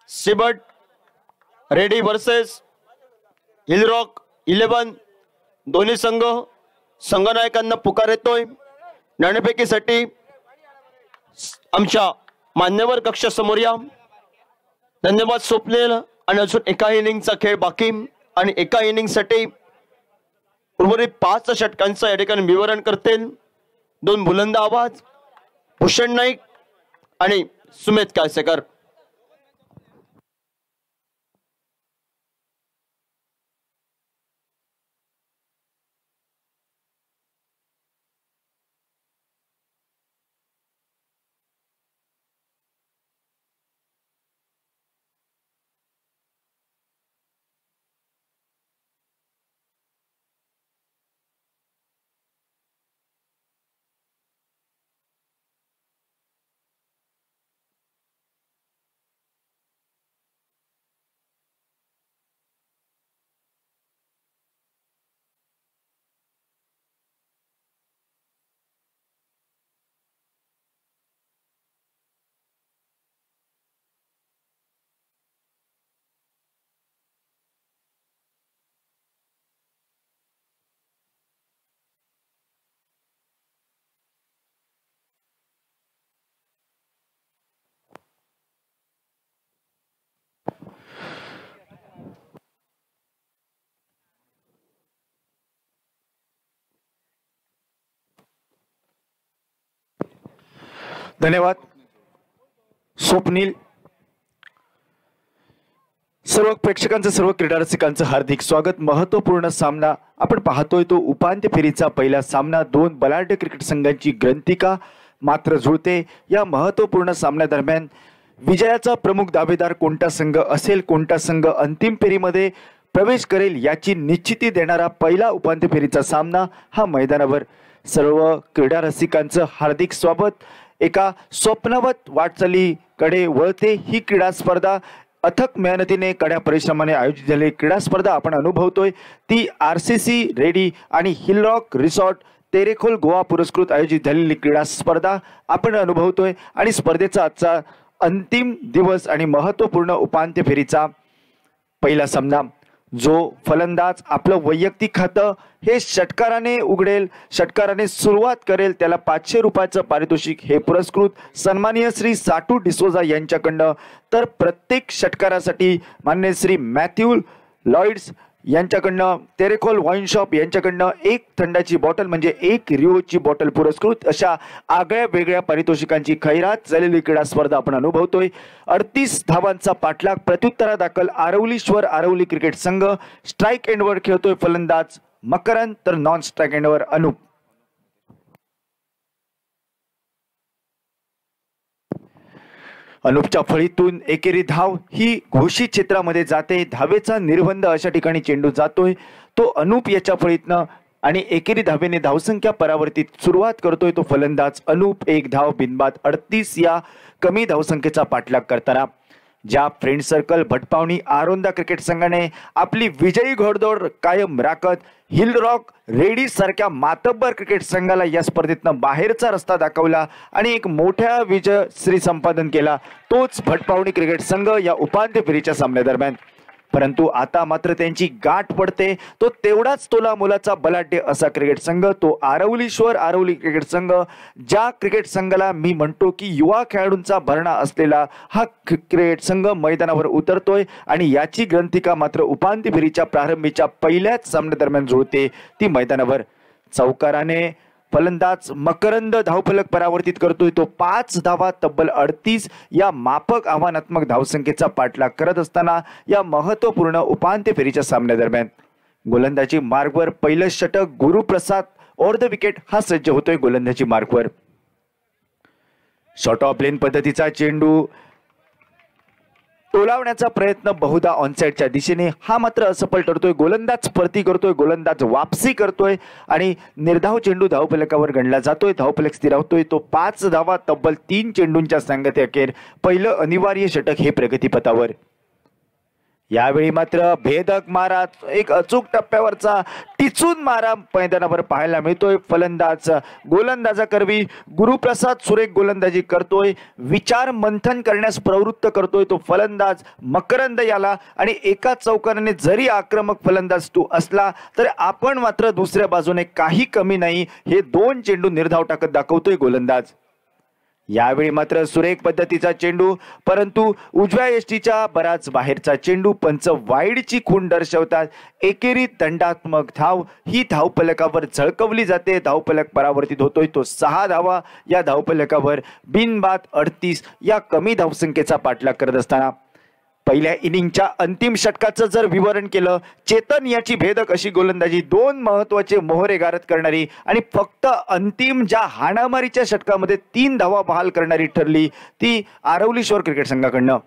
सिबट रेडी वर्सेस हिलरॉक 11। दोन्ही संघ संघनायकांना पुकार येतोय। नाणेफेकीसाठी आमच्या मान्यवर कक्षासमोर या। धन्यवाद स्वप्नील। आणि अजून एका इनिंगचा खेळ बाकी आणि एका इनिंगसाठी उर्वरित 5 षटकांचं या ठिकाणी विवरण करतील 2 बुलंद आवाज, भूषण नाईक आणि सुमेध कायसेकर। धन्यवाद स्वप्नील. सर्व प्रेक्षकांचं सर्व क्रीडा रसिकांचं हार्दिक स्वागत. महत्वपूर्ण सामना आपण पाहतोय तो उपांत्य फेरीचा पहिला सामना. दोन बलाढ्य क्रिकेट संघांची ग्रंथिका मात्र जुळते. या महत्वपूर्ण सामन्यादरम्यान विजयाचा प्रमुख दावेदार कोणता संघ असेल, कोणता संघ अंतिम फेरीमध्ये प्रवेश करेल याची निश्चिती देणारा पहिला उपांत्य फेरीचा सामना हा मैदानावर सर्व क्रीडा रसिकांचं हार्दिक स्वागत. एका स्वप्नवत वाटचालीकडे वळते ही क्रीडा स्पर्धा. अथक मेहनतीने कड्या परिश्रमाने आयोजित झालेली क्रीडा स्पर्धा आपण अनुभवतोय. ती RCC रेडी आणि hill rock resort Terekhol Goa पुरस्कृत आयोजित झालेली क्रीडा स्पर्धा आपण अनुभवतोय. आणि स्पर्धेचा आजचा अंतिम दिवस आणि महत्वपूर्ण उपांत्य फेरीचा पहिला सामना. जो फलंदाज आपलं वैयक्तिक खातं हे षटकाराने उघडेल, षटकाराने सुरुवात करेल, त्याला 500 रुपयाचं पारितोषिक हे पुरस्कृत सन्माननीय श्री साटू डिसोजा यांच्याकडनं. तर प्रत्येक षटकारासाठी मान्य श्री मॅथ्यू लॉइड्स यांच्याकडनं, तेरेखोल वाईन शॉप यांच्याकडनं एक थंडाची बॉटल म्हणजे एक रिओची बॉटल पुरस्कृत. अशा आगळ्या वेगळ्या पारितोषिकांची खैरात झालेली क्रीडा स्पर्धा आपण अनुभवतोय. 38 धावांचा पाठलाग. प्रत्युत्तरादाखल आरवली क्रिकेट संघ. स्ट्राईक एंडवर खेळतोय फलंदाज मकरंद, तर नॉन स्ट्राईक एंडवर अनुप. अनुपच्या फळीतून एकेरी धाव ही घोषित क्षेत्रामध्ये जाते. धावेचा निर्बंध अशा ठिकाणी चेंडू जातोय. तो अनुप याच्या फळीतनं आणि एकेरी धावेने धावसंख्या परावर्तित सुरुवात करतोय तो फलंदाज अनुप. एक धाव बिनबाद 38 या कमी धावसंख्येचा पाठलाग करताना ज्या फ्रेंड सर्कल भटपावणी आरोंदा क्रिकेट संघाने आपली विजयी घोडदौड कायम राखत हिल रॉक रेडी सारख्या मातब्बर क्रिकेट संघाला या स्पर्धेतनं बाहेरचा रस्ता दाखवला आणि एक मोठ्या विजय श्री संपादन केला, तोच भटपावणी क्रिकेट संघ या उपांत्य फेरीच्या सामन्यादरम्यान. परंतु आता मात्र त्यांची गाठ पडते तो तेवढाच तोला मोलाचा बलाढ्य असा क्रिकेट संघ, तो आरवली क्रिकेट संघ. ज्या क्रिकेट संघाला मी म्हणतो की युवा खेळाडूंचा भरणा असलेला हा क्रिकेट संघ मैदानावर उतरतोय आणि याची ग्रंथिका मात्र उपांत्य फेरीच्या प्रारंभीच्या पहिल्याच सामन्यादरम्यान जुळते. ती मैदानावर चौकाराने फलंदाज मकरंद धावफलक परावर्तित करतोय. तो 5 धावा तब्बल 38 या माफक आव्हानात्मक धावसंख्येचा पाठलाग करत असताना या महत्वपूर्ण उपांत्य फेरीच्या सामन्यादरम्यान गोलंदाजी मार्गवर पहिलं षटक गुरुप्रसाद ऑन द विकेट हा सज्ज होतोय गोलंदाजी मार्गवर. शॉर्ट ऑफ लेन पद्धतीचा चेंडू टोलावण्याचा प्रयत्न बहुधा ऑनसाइडच्या दिशेने, हा मात्र असफल ठरतोय. गोलंदाज परती करतोय, गोलंदाज वापसी करतोय आणि निर्धाव चेंडू धावफलकावर गणला जातोय. धावफलक स्थिरावतोय. तो 5 धावा तब्बल 3 चेंडूंच्या सांगते अखेर पहिलं अनिवार्य षटक हे प्रगतीपथावर. यावेळी मात्र भेदक मारा, एक अचूक टप्प्यावरचा टिचून मारा मैदानावर पाहायला मिळतोय. फलंदाज गोलंदाजाकरवी गुरुप्रसाद सुरेख गोलंदाजी करतोय, विचार मंथन करण्यास प्रवृत्त करतोय तो फलंदाज मकरंद याला. आणि एका चौकाराने जरी आक्रमक फलंदाज तू असला तर आपण मात्र दुसऱ्या बाजूने काही कमी नाही हे 2 चेंडू निर्धाव टाकत दाखवतोय गोलंदाज. यावेळी मात्र सुरेख पद्धतीचा चेंडू, परंतु उजव्या यष्टीच्या बराच बाहेरचा चेंडू. पंच वाईडची खूण दर्शवतात. एकेरी दंडात्मक धाव ही धावफलकावर झळकवली जाते. धावफलक परावर्तित होतोय तो 6 धावा या धावफलकावर बिनबाद 38 या कमी धावसंख्येचा पाठलाग करत असताना पहिल्या इनिंगच्या अंतिम षटकाचं जर विवरण केलं, चेतन याची भेदक अशी गोलंदाजी, 2 महत्वाचे मोहरे गारद करणारी आणि फक्त अंतिम ज्या हाणामारीच्या षटकामध्ये 3 धावा बहाल करणारी ठरली ती आरवलीश्वर क्रिकेट संघाकडनं.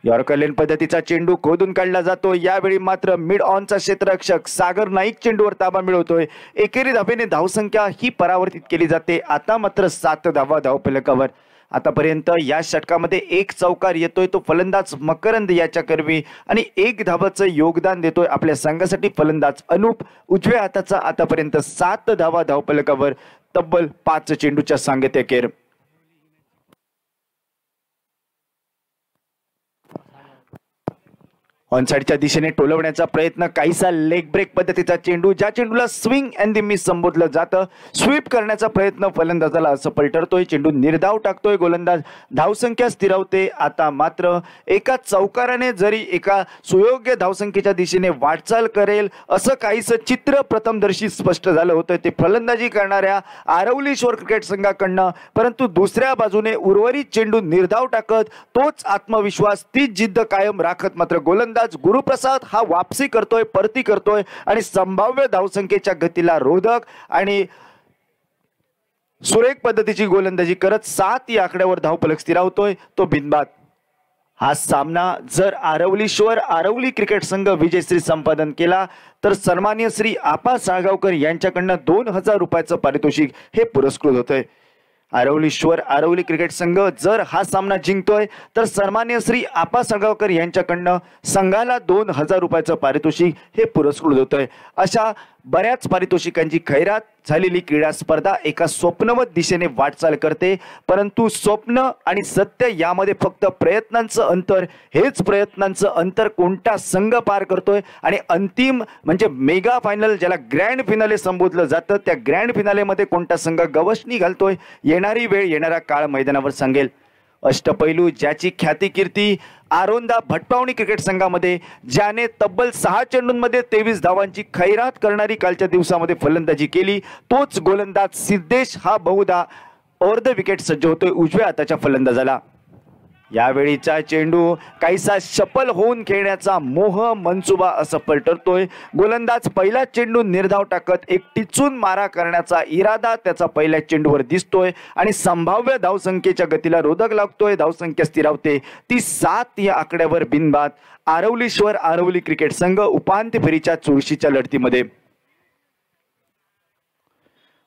यॉर्कर लेन पद्धतीचा चेंडू खोदून काढला जातो. यावेळी मात्र मिड ऑनचा क्षेत्ररक्षक सागर नाईक चेंडूवर ताबा मिळवतोय. एकेरी धावेने धावसंख्या ही परावर्तित केली जाते. आता मात्र 7 धावा धावफलकावर. आतापर्यंत या षटकामध्ये एक चौकार येतोय तो फलंदाज मकरंद याच्या करवी आणि 1 धावाचं योगदान देतोय आपल्या संघासाठी फलंदाज अनुप. उजव्या हाताचा आतापर्यंत 7 धावा धावफलकावर तब्बल 5 चेंडूच्या सांगते अखेर. ऑनसाइडच्या दिशेने टोलवण्याचा प्रयत्न, काहीसा लेग ब्रेक पद्धतीचा चेंडू, ज्या चेंडूला स्विंग अँड द मिस संबोधलं जातं. स्वीप करण्याचा प्रयत्न फलंदाजाला असफल ठरतोय. चेंडू निर्धाव टाकतोय गोलंदाज, धावसंख्या स्थिरावते. आता मात्र एका चौकाराने जरी एका सुयोग्य धावसंख्येच्या दिशेने वाटचाल करेल असं काहीसं चित्र प्रथमदर्शी स्पष्ट झालं होतं ते फलंदाजी करणाऱ्या आरवलीश्वर क्रिकेट संघाकडनं. परंतु दुसऱ्या बाजूने उर्वरित चेंडू निर्धाव टाकत, तोच आत्मविश्वास, तीच जिद्द कायम राखत मात्र गोलंदाज गुरुप्रसाद हा वापसी करतोय, परती करतोय आणि संभाव्य धावसंख्येच्या गतीला रोधक आणि सुरेख पद्धतीची गोलंदाजी करत 7 या आकड्यावर धावफलक स्थिरावतोय तो बिनबाद. हा सामना जर आरवली क्रिकेट संघ विजयश्री संपादन केला तर सन्माननीय श्री आपा साळगावकर यांच्याकडनं 2000 रुपयाचं पारितोषिक हे पुरस्कृत होतंय. आरवली क्रिकेट संघ जर हा सामना जिंकतोय तर सन्माननीय श्री आपा साळगावकर यांच्याकडनं संघाला 2000 रुपयाचं पारितोषिक हे पुरस्कृत होतंय. अशा बऱ्याच पारितोषिकांची खैरात झालेली क्रीडा स्पर्धा एका स्वप्नवत दिशेने वाटचाल करते. परंतु स्वप्न आणि सत्य यामध्ये फक्त प्रयत्नांचं अंतर, हेच प्रयत्नांचं अंतर कोणता संघ पार करतोय आणि अंतिम म्हणजे मेगा फायनल ज्याला ग्रँड फिनाले संबोधलं जातं त्या ग्रँड फिनालेमध्ये कोणता संघ गवसणी घालतोय येणारी वेळ, येणारा काळ मैदानावर सांगेल. अष्टपैलू ज्याची ख्याती कीर्ती आरोंदा भटपावणी क्रिकेट संघामध्ये, ज्याने तब्बल 6 चेंडूंमध्ये 23 धावांची खैरात करणारी कालच्या दिवसामध्ये फलंदाजी केली, तोच गोलंदाज सिद्धेश हा बहुधा अर्ध विकेट सज्ज होतोय उजव्या हाताच्या फलंदाजाला. यावेळीचा चेंडू काहीसा सफल होऊन खेळण्याचा मोह मनसुबा असफल ठरतोय. गोलंदाज पहिला चेंडू निर्धाव टाकत एक टिचून मारा करण्याचा इरादा त्याचा पहिल्या चेंडूवर दिसतोय आणि संभाव्य धावसंख्येच्या गतीला रोधक लागतोय. धावसंख्या स्थिरावते ती 7 या आकड्यावर बिनबाद. आरवली क्रिकेट संघ उपांत्य फेरीच्या चुरशीच्या लढतीमध्ये.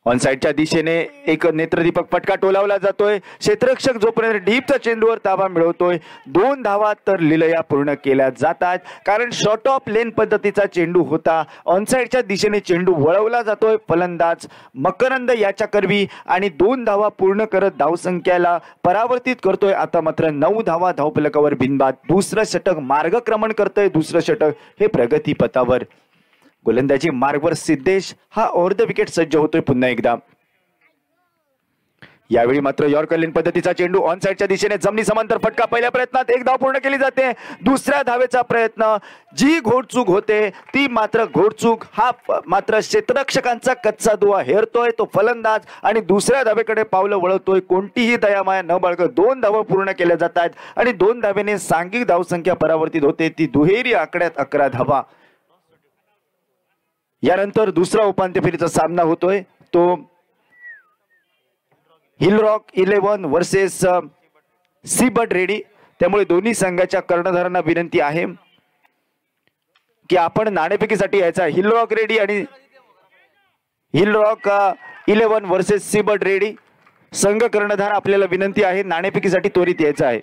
ऑनसाइडच्या दिशेने एक नेत्रदीपक फटका टोलावला जातोय. क्षेत्ररक्षक जोपर्यंत डीपचा चेंडूवर ताबा मिळवतोय 2 धावा तर लिलया पूर्ण केल्या जातात, कारण शॉर्ट ऑफ लेन पद्धतीचा चेंडू होता. ऑनसाइडच्या दिशेने चेंडू वळवला जातोय. फलंदाज मकरंद याच्या करवी आणि 2 धावा पूर्ण करत धावसंख्येला परावर्तित करतोय. आता मात्र 9 धावा धावफलकावर बिनबाद. दुसरं षटक मार्गक्रमण करतोय. दुसरं षटक हे प्रगती पथावर. गोलंदाजी मार्गवर सिद्धेश हा अर्ध विकेट सज्ज होतोय पुन्हा एकदा. यावेळी मात्र यॉर्कर लेन पद्धतीचा चेंडू ऑनसाइडच्या दिशेने जमिनी समांतर फटका. पहिल्या प्रयत्नात 1 धाव पूर्ण केली जाते. दुसऱ्या धावेचा प्रयत्न, जी घोडचूक होते ती मात्र घोडचूक. हा मात्र क्षेत्ररक्षकांचा कच्चा दुवा हेरतोय तो फलंदाज आणि दुसऱ्या धावेकडे पावलं वळवतोय. कोणतीही दयामाया न बाळगत 2 धावा पूर्ण केल्या जातात आणि 2 धावेने सांघिक धावसंख्या परावर्तित होते ती दुहेरी आकड्यात 11 धावा. यानंतर दुसरा उपांत्य फेरीचा सामना होतोय तो hill rock 11 versus seabird ready. त्यामुळे दोन्ही संघाच्या कर्णधारांना विनंती आहे की आपण नाणेफेकीसाठी यायचा. हिल रॉक रेडी आणि hill rock 11 versus seabird ready संघ कर्णधार आपल्याला विनंती आहे नाणेफेकीसाठी त्वरित यायचं आहे.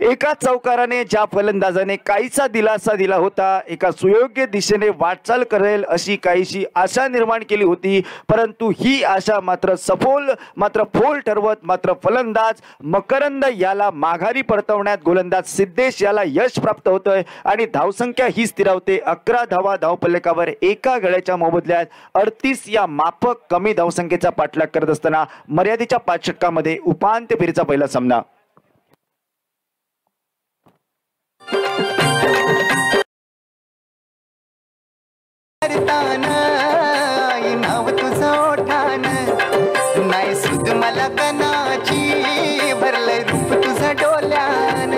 एका चौकाराने ज्या फलंदाजाने काहीसा दिलासा दिला होता, एका सुयोग्य दिशेने वाटचाल करेल अशी काहीशी आशा निर्माण केली होती, परंतु ही आशा मात्र फोल ठरवत मात्र फलंदाज मकरंद याला माघारी परतवण्यात गोलंदाज सिद्धेश याला यश प्राप्त होतंय आणि धावसंख्या ही स्थिरावते. 11 धावा धावफलकावर एका गड्याच्या मोबदल्यात 38 या माफक कमी धावसंख्येचा पाठलाग करत असताना मर्यादेच्या 5 षटकामध्ये उपांत्य फेरीचा पहिला सामना. नाव तुझं ओठान नाही सुद मला कनाची भरलंय रूप तुझं डोल्यान.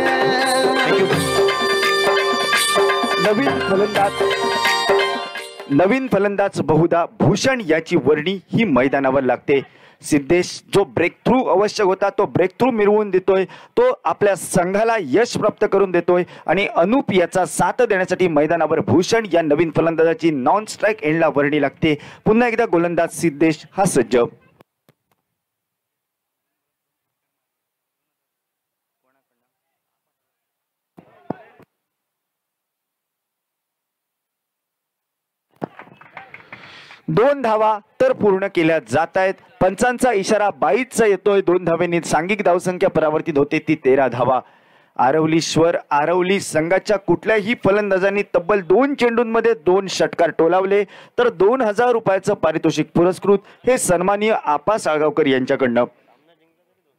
नवीन फलंदाज बहुधा भूषण याची वर्णी ही मैदानावर लागते. सिद्धेश जो ब्रेक थ्रू आवश्यक होता तो ब्रेक थ्रू मिळवून देतोय, तो आपल्या संघाला यश प्राप्त करून देतोय आणि अनुप याचा साथ देण्यासाठी मैदानावर भूषण या नवीन फलंदाजाची नॉन स्ट्राइक एंडला वर्णी लागते. पुन्हा एकदा गोलंदाज सिद्धेश हा सज्ज. दोन धावा तर पूर्ण केल्या जात आहेत. पंचांचा इशारा 22चा येतोय. 2 धावेंनी सांघिक धावसंख्या परावर्तित होते ती 13 धावा. आरवली संघाच्या कुठल्याही फलंदाजांनी तब्बल 2 चेंडूंमध्ये 2 षटकार टोलावले तर 2000 रुपयाचं पारितोषिक पुरस्कृत हे सन्माननीय आपा साळगावकर यांच्याकडनं.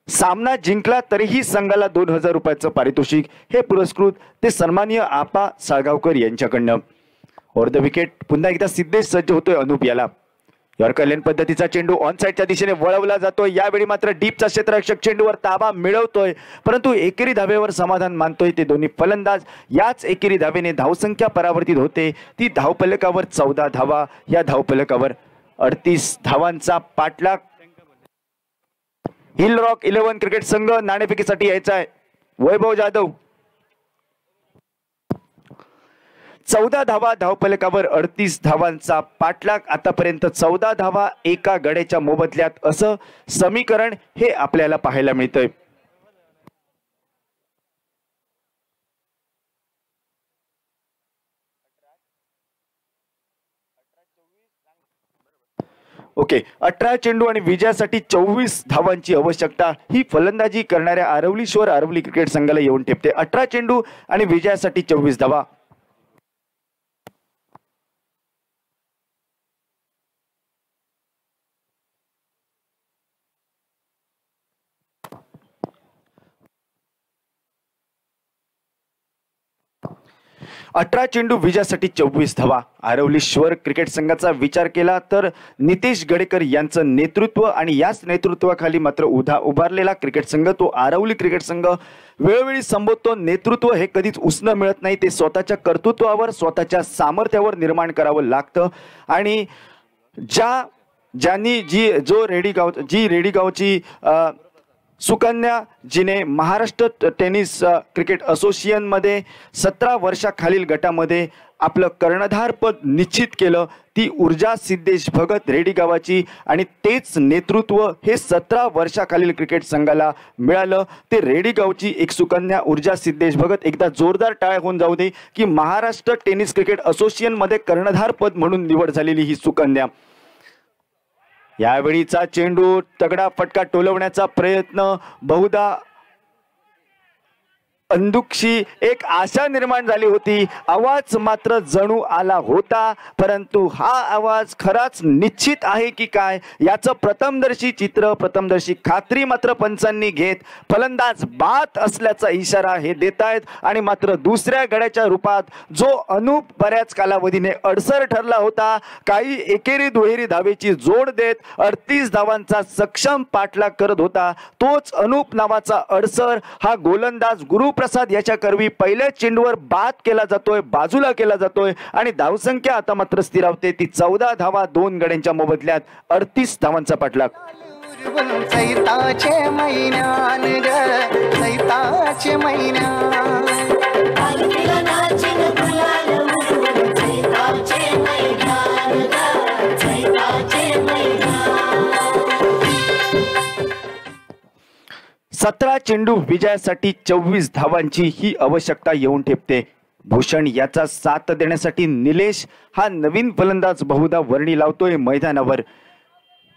सामना जिंकला तरीही संघाला 2000 रुपयाचं पारितोषिक हे पुरस्कृत ते सन्माननीय आपा साळगावकर यांच्याकडनं. ओव्हर द विकेट पुन्हा एकदा सिद्धेश सज्ज होतोय अनूप याला. यॉर्कर लेन पद्धतीचा चेंडू ऑन साइडच्या दिशेने वळवला जातोय. यावेळी मात्र डीपचा क्षेत्ररक्षक चेंडूवर ताबा मिळवतोय परंतु एकेरी धावेवर समाधान मानतोय ते दोन्ही फलंदाज. याच एकेरी धावेने धावसंख्या परावर्तित होते. ती धावफलकावर 14 धावा. या धावफलकावर 38 धावांचा पाठलाग. हिल रॉक 11 क्रिकेट संघ नाणेफेकीसाठी यायचा आहे. वैभव जाधव 14 धावा धावफलकावर 38 धावांचा पाठलाग. आतापर्यंत 14 धावा एका गड्याच्या मोबदल्यात असं समीकरण हे आपल्याला पाहायला मिळतंय. ओके 18 चेंडू आणि विजयासाठी 24 धावांची आवश्यकता ही फलंदाजी करणाऱ्या आरवली क्रिकेट संघाला येऊन ठेपते. 18 चेंडू आणि विजयासाठी 24 धावा. अठरा चेंडू विजयासाठी 24 धावा. आरवलीश्वर क्रिकेट संघाचा विचार केला तर नितेश गडेकर यांचं नेतृत्व आणि याच नेतृत्वाखाली मात्र उभारलेला क्रिकेट संघ तो आरवली क्रिकेट संघ वेळोवेळी संबोधतो. नेतृत्व हे कधीच उसणं मिळत नाही. ते स्वतःच्या कर्तृत्वावर स्वतःच्या सामर्थ्यावर निर्माण करावं लागतं. आणि ज्यांनी रेडीगावची सुकन्या जिने महाराष्ट्र टेनिस क्रिकेट असोसिएशन मध्ये 17 वर्षाखालील गटामध्ये आपलं कर्णधार पद निश्चित केलं ती ऊर्जा सिद्धेश भगत रेडीगावाची आणि तेच नेतृत्व हे 17 वर्षाखालील क्रिकेट संघाला मिळालं. ते रेडीगावची एक सुकन्या ऊर्जा सिद्धेश भगत. एकदा जोरदार टाळ्या होऊन जाऊ दे की महाराष्ट्र टेनिस क्रिकेट असोसिएशन मध्ये कर्णधार पद म्हणून निवड झालेली ही सुकन्या. यावेळीचा चेंडू तगडा फटका टोलवण्याचा प्रयत्न बहुधा अंदुकशी एक आशा निर्माण झाली होती. आवाज मात्र जणू आला होता परंतु हा आवाज खराच निश्चित आहे की काय याचं प्रथमदर्शी चित्र प्रथमदर्शी खात्री मात्र पंचांनी घेत फलंदाज बाद असल्याचा इशारा हे देत आहेत. आणि मात्र दुसऱ्या गड्याच्या रूपात जो अनूप बऱ्याच कालावधीने अडसर ठरला होता काही एकेरी दुहेरी धावेची जोड देत 38 धावांचा सक्षम पाठलाग करत होता तोच अनूप नावाचा अडसर हा गोलंदाज गुरुप्रसाद याच्या करवी पहिल्या चेंडूवर बाद केला जातोय बाजूला केला जातोय आणि धावसंख्या आता मात्र स्थिरावते ती 14 धावा 2 गड्यांच्या मोबदल्यात 38 धावांचा पाठलाग. चैताचे महिन्यान चैताचे महिन्यान सतरा चेंडू विजयासाठी 24 धावांची ही आवश्यकता येऊन ठेपते. भूषण याचा साथ देण्यासाठी निलेश हा नवीन फलंदाज बहुधा वर्णी लावतोय मैदानावर.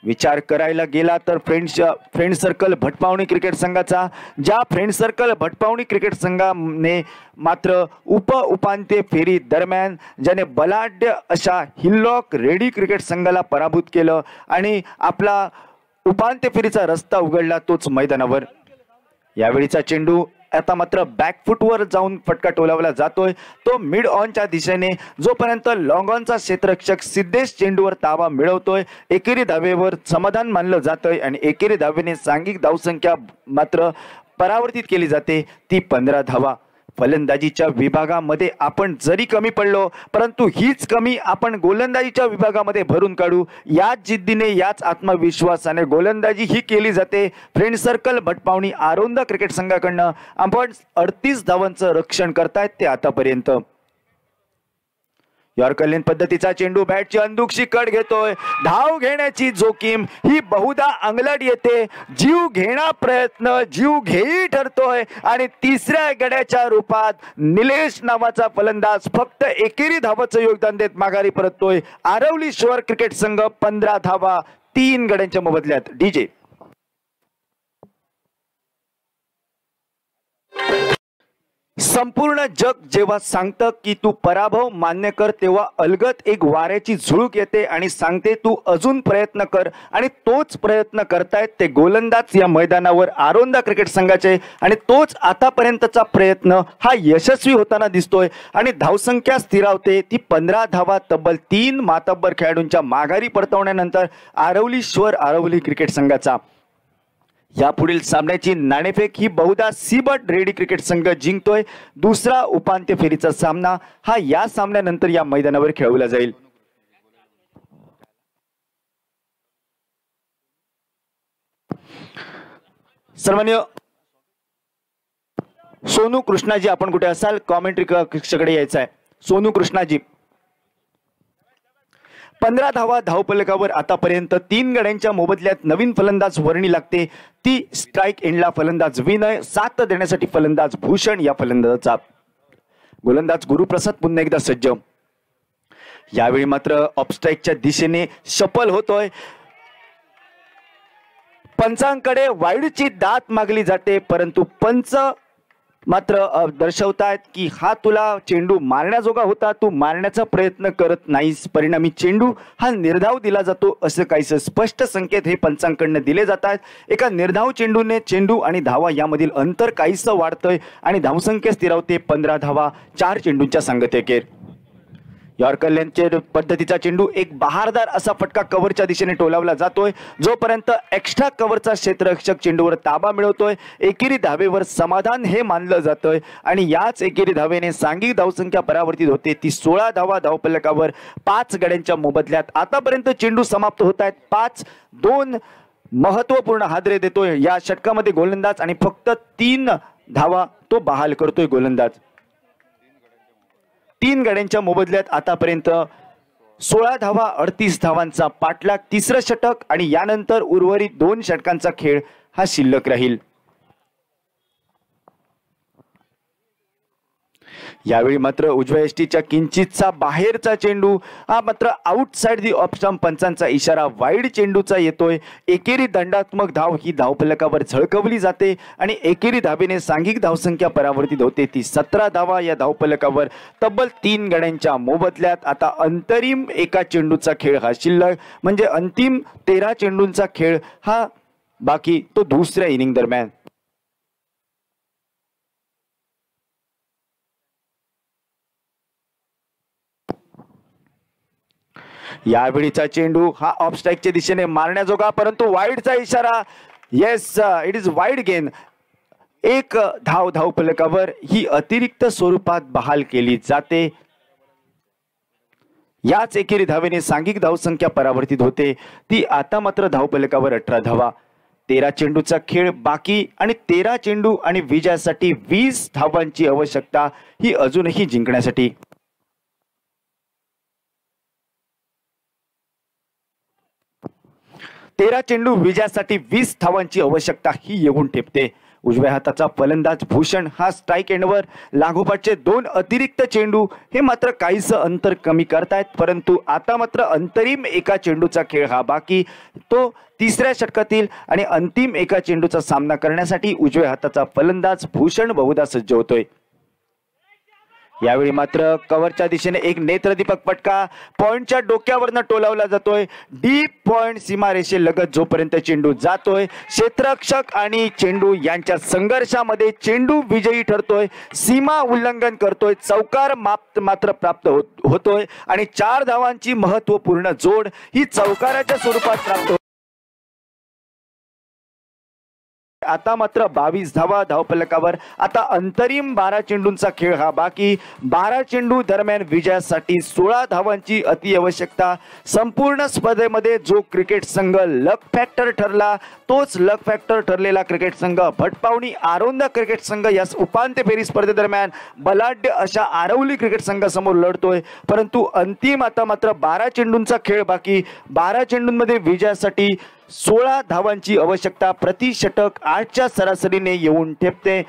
विचार करायला गेला तर फ्रेंड सर्कल भटपावणी क्रिकेट संघाचा ज्या फ्रेंड सर्कल भटपावणी क्रिकेट संघाने मात्र उपांत्य फेरी दरम्यान ज्याने बलाढ्य अशा हिलॉक रेडी क्रिकेट संघाला पराभूत केलं आणि आपला उपांत्य फेरीचा रस्ता उघडला तोच मैदानावर. यावेळीचा चेंडू आता मात्र बॅकफुटवर जाऊन फटका टोलावला जातोय तो मिड ऑनच्या दिशेने जोपर्यंत लॉंग ऑनचा क्षेत्ररक्षक सिद्धेश चेंडूवर ताबा मिळवतोय एकेरी धावेवर समाधान मानलं जातंय आणि एकेरी धावेने सांघिक धावसंख्या मात्र परावर्तित केली जाते ती 15 धावा. फलंदाजीच्या विभागामध्ये आपण जरी कमी पडलो परंतु हीच कमी आपण गोलंदाजीच्या विभागामध्ये भरून काढू याच जिद्दीने याच आत्मविश्वासाने गोलंदाजी ही केली जाते. फ्रेंड सर्कल भटपावणी आरोंदा क्रिकेट संघाकडनं आपण 38 धावांचं रक्षण करतायत ते आतापर्यंत. यॉर्कर लेन पद्धतीचा चेंडू बॅटची अंदुकशी कट घेतोय. धाव घेण्याची जोखीम ही बहुधा अंगलट येते. जीव घेणा प्रयत्न जीव घेई ठरतोय आणि तिसऱ्या गड्याच्या रूपात निलेश नावाचा फलंदाज फक्त एकेरी धावाचं योगदान देत माघारी परततोय. आरवलीश्वर क्रिकेट संघ 15 धावा 3 गड्यांच्या मोबदल्यात. डीजे संपूर्ण जग जेव्हा सांगतं की तू पराभव मान्य कर, तेव्हा अलगद एक वाऱ्याची झुळूक येते आणि सांगते तू अजून प्रयत्न कर. आणि तोच प्रयत्न करतायत ते गोलंदाज या मैदानावर आरोंदा क्रिकेट संघाचे. आणि तोच आतापर्यंतचा प्रयत्न हा यशस्वी होताना दिसतोय. आणि धावसंख्या स्थिरावते ती 15 धावा तब्बल 3 मातब्बर खेळाडूंच्या माघारी परतवण्यानंतर आरवली क्रिकेट संघाचा. यापुढील सामन्याची नाणेफेक ही बहुधा सीबट रेडी क्रिकेट संघ जिंकतोय. दुसरा उपांत्य फेरीचा सामना हा या सामन्यानंतर या मैदानावर खेळवला जाईल. सर्वमान्य सोनू कृष्णाजी, आपण कुठे असाल? कॉमेंट्री कक्षाकडे यायचं आहे. सोनू कृष्णाजी, 15 धावा धावफलकावर आतापर्यंत 3 गड्यांच्या मोबदल्यात नवीन फलंदाज वर्णी लागते. ती स्ट्राइक एंडला फलंदाज विनय, 7 देण्यासाठी फलंदाज भूषण. या फलंदाजाचा गोलंदाज गुरुप्रसाद पुन्हा एकदा सज्ज. यावेळी मात्र ऑफस्ट्राइकच्या दिशेने शफल होतोय. पंचांकडे वाईडची दात मागली जाते, परंतु पंच मात्र दर्शवतायत की हा तुला चेंडू मारण्याजोगा होता, तू मारण्याचा प्रयत्न करत नाहीस, परिणामी चेंडू हा निर्धाव दिला जातो. असं काहीसं स्पष्ट संकेत हे पंचांकडनं दिले जात आहेत. एका निर्धाव चेंडूने चेंडू आणि धावा यामधील अंतर काहीसं वाढतंय आणि धावसंख्या स्थिरावते 15 धावा 4 चेंडूंच्या सांगतेखेर. यॉर्कर पद्धतीचा चेंडू एक बहारदार असा फटका कव्हरच्या दिशेने टोलावला जातोय, जोपर्यंत एक्स्ट्रा कव्हरचा क्षेत्ररक्षक चेंडूवर ताबा मिळवतोय. एकेरी धावेवर समाधान हे मानलं जातंय आणि याच एकेरी धावेने सांघिक धावसंख्या परावर्तित होते. ती 16 धावा धावफलकावर 5 गड्यांच्या मोबदल्यात. आतापर्यंत चेंडू समाप्त होत आहेत 5-2. महत्वपूर्ण हादरे देतोय या षटकामध्ये गोलंदाज आणि फक्त 3 धावा तो बहाल करतोय गोलंदाज. 3 गड्यांच्या मोबदल्यात आतापर्यंत 16 धावा 38 धावांचा पाठलाग. 3रं षटक आणि यानंतर उर्वरित 2 षटकांचा खेळ हा शिल्लक राहील. यावेळी मात्र उजव्या यष्टीच्या किंचितचा बाहेरचा चेंडू हा मात्र आउटसाइड दी ऑफ स्टंप. पंचांचा इशारा वाईड चेंडूचा येतोय. एकेरी दंडात्मक धाव ही धावफलकावर झळकवली जाते आणि एकेरी धावेने सांघिक धावसंख्या परावर्तित होते. ती 17 धावा या धावफलकावर तब्बल 3 गड्यांच्या मोबदल्यात. आता अंतरिम एका चेंडूचा खेळ हा शिल्लक, म्हणजे अंतिम 13 चेंडूंचा खेळ हा बाकी तो दुसऱ्या इनिंग दरम्यान. यावेळीचा चेंडू हा ऑफ स्ट्राइकच्या दिशेने मारण्याजोगा, परंतु वाईडचा इशारा. Yes, it is wide gain. 1 धाव धावफलकावर ही अतिरिक्त स्वरूपात बहाल केली जाते. याच एकेरी धावेने सांघिक धावसंख्या परावर्तित होते. ती आता मात्र धावफलकावर 18 धावा. 13 चेंडूचा खेळ बाकी आणि 13 चेंडू आणि विजयासाठी 20 धावांची आवश्यकता ही अजूनही जिंकण्यासाठी. 13 चेंडू विजयासाठी 20 धावांची आवश्यकता ही येऊन ठेपते. उजव्या हाताचा फलंदाज भूषण हा स्ट्राइक एंडवर लागोपाठचे 2 अतिरिक्त चेंडू हे मात्र काहीसं अंतर कमी करतायत, परंतु आता मात्र अंतरिम एका चेंडूचा खेळ हा बाकी. तो 3ऱ्या षटकातील आणि अंतिम एका चेंडूचा सामना करण्यासाठी उजव्या हाताचा फलंदाज भूषण बहुधा सज्ज होतोय. यावेळी मात्र कव्हरच्या दिशेने एक नेत्रदीपक फटका पॉइंटच्या डोक्यावरनं टोलावला जातोय. डीप पॉइंट सीमारेषे लगत जोपर्यंत चेंडू जातोय, क्षेत्ररक्षक आणि चेंडू यांच्या संघर्षामध्ये चेंडू विजयी ठरतोय, सीमा उल्लंघन करतोय, चौकार मात्र प्राप्त होतोय आणि 4 धावांची महत्वपूर्ण जोड ही चौकाराच्या स्वरूपात प्राप्त. आता मात्र 22 धावा धावफलकावर. आता अंतरिम 12 चेंडूंचा खेळ हा बाकी. 12 चेंडू दरम्यान विजयासाठी 16 धावांची अति आवश्यकता. संपूर्ण स्पर्धेमध्ये जो क्रिकेट संघ लक फॅक्टर ठरला, तोच लक फॅक्टर ठरलेला क्रिकेट संघ भटपावणी आरोंदा क्रिकेट संघ या उपांत्य फेरी स्पर्धेदरम्यान बलाढ्य अशा आरवली क्रिकेट संघासमोर लढतोय. परंतु अंतिम आता मात्र 12 चेंडूंचा खेळ बाकी. 12 चेंडूंमध्ये विजयासाठी 16 धावांची आवश्यकता. प्रति षटक 8च्या सरासरीने येऊन ठेपते.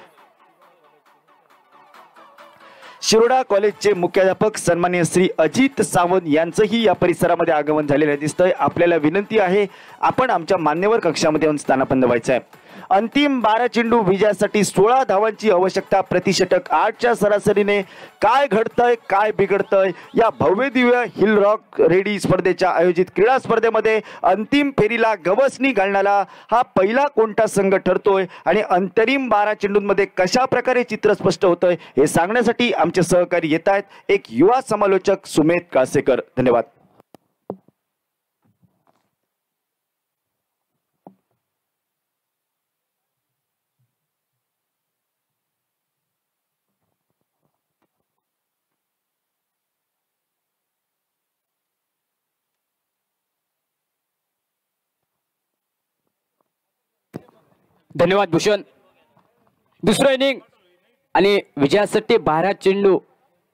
शिरोडा कॉलेजचे मुख्याध्यापक सन्माननीय श्री अजित सावंत यांचंही या परिसरामध्ये आगमन झालेलं दिसतंय. आपल्याला विनंती आहे, आपण आमच्या मान्यवर कक्षामध्ये येऊन स्थानापन्न व्हायचं आहे. अंतिम 12 चेंडू विजयासाठी 16 धावांची आवश्यकता. प्रतिषटक 8च्या सरासरीने काय घडतंय काय बिघडतंय या भव्य दिव्य हिल रॉक रेडी स्पर्धेच्या आयोजित क्रीडा स्पर्धेमध्ये अंतिम फेरीला गवसणी घालणारा हा पहिला कोणता संघ ठरतोय आणि अंतरिम 12 चेंडूंमध्ये कशा प्रकारे चित्र स्पष्ट होतंय हे सांगण्यासाठी आमचे सहकारी येत आहेत. एक युवा समालोचक सुमेध कासेकर. धन्यवाद. धन्यवाद भूषण. दुसरं इनिंग आणि विजयासाठी 12 चेंडू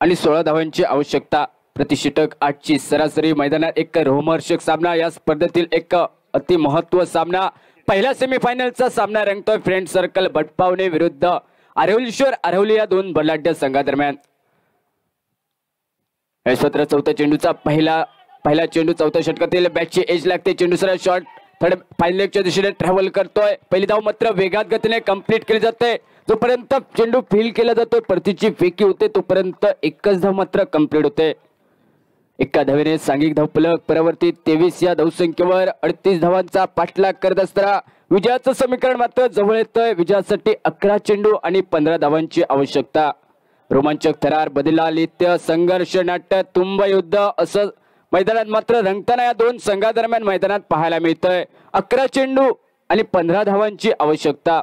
आणि 16 धावांची आवश्यकता. प्रतिषटक 8ची सरासरी. मैदानात एक रोमहर्षक सामना. या स्पर्धेतील एक अति महत्व सामना. पहिल्या सेमीफायनलचा सामना रंगतोय फ्रेंड सर्कल भटपावणे विरुद्ध आरवलीश्वर आरवली या दोन बलाढ्य संघादरम्यान. सत्र चौथ्या चेंडूचा पहिला चेंडू चौथ्या षटकातील बॅटची एज लागते. चेंडू सरळ शॉट थर्ड फाईन लेगच्या दिशेने ट्रॅव्हल करतोय. पहिली धाव मात्र वेगात गतीने कंप्लीट केली जाते. जोपर्यंत चेंडू फील केला जातोय परतीची फेकी होते तोपर्यंत एकच धाव मात्र कंप्लीट होते. एका धावेने सांघिक धावफलक परावर्तित 23 या धावसंख्येवर 38 धावांचा पाठलाग करत असताना विजयाचं समीकरण मात्र जवळ येतंय. विजयासाठी 11 चेंडू आणि 15 धावांची आवश्यकता. रोमांचक थरार बदला लित्य संघर्ष नाट्य तुंब युद्ध असं मैदानात मात्र रंगताना या दोन संघादरम्यान मैदानात पाहायला मिळतंय. 11 चेंडू आणि 15 धावांची आवश्यकता.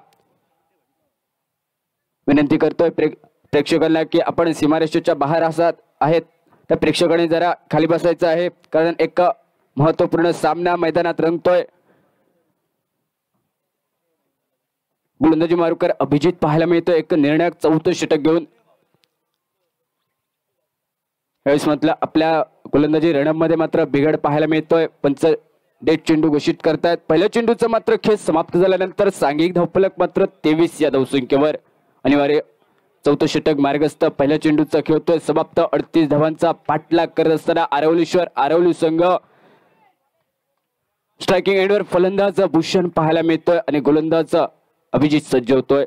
विनंती करतोय प्रेक्षकांना की आपण सीमारेषेच्या बाहेर आहेत त्या प्रेक्षकांनी जरा खाली बसायचं आहे कारण एक महत्वपूर्ण सामना मैदानात रंगतोय. गोलंदाजी मारुकर अभिजित पाहायला मिळतोय एक निर्णायक चौथं षटक घेऊन. यावेळेस म्हटलं आपल्या गोलंदाजी रणमध्ये मात्र बिघड पाहायला मिळतोय. पंच डेट चेंडू घोषित करतायत. पहिल्या चेंडूचं मात्र खेळ समाप्त झाल्यानंतर सांघिक धावफलक मात्र 23 या धावसंख्येवर. अनिवार्य चौथं षटक मार्गस्थ. पहिल्या चेंडूचा खेळ होतोय समाप्त. 38 धावांचा पाठलाग करत असताना आरवलीश्वर आरवली संघ स्ट्रायकिंग एंडवर फलंदाज भूषण पाहायला मिळतोय आणि गोलंदाज अभिजित सज्ज होतोय.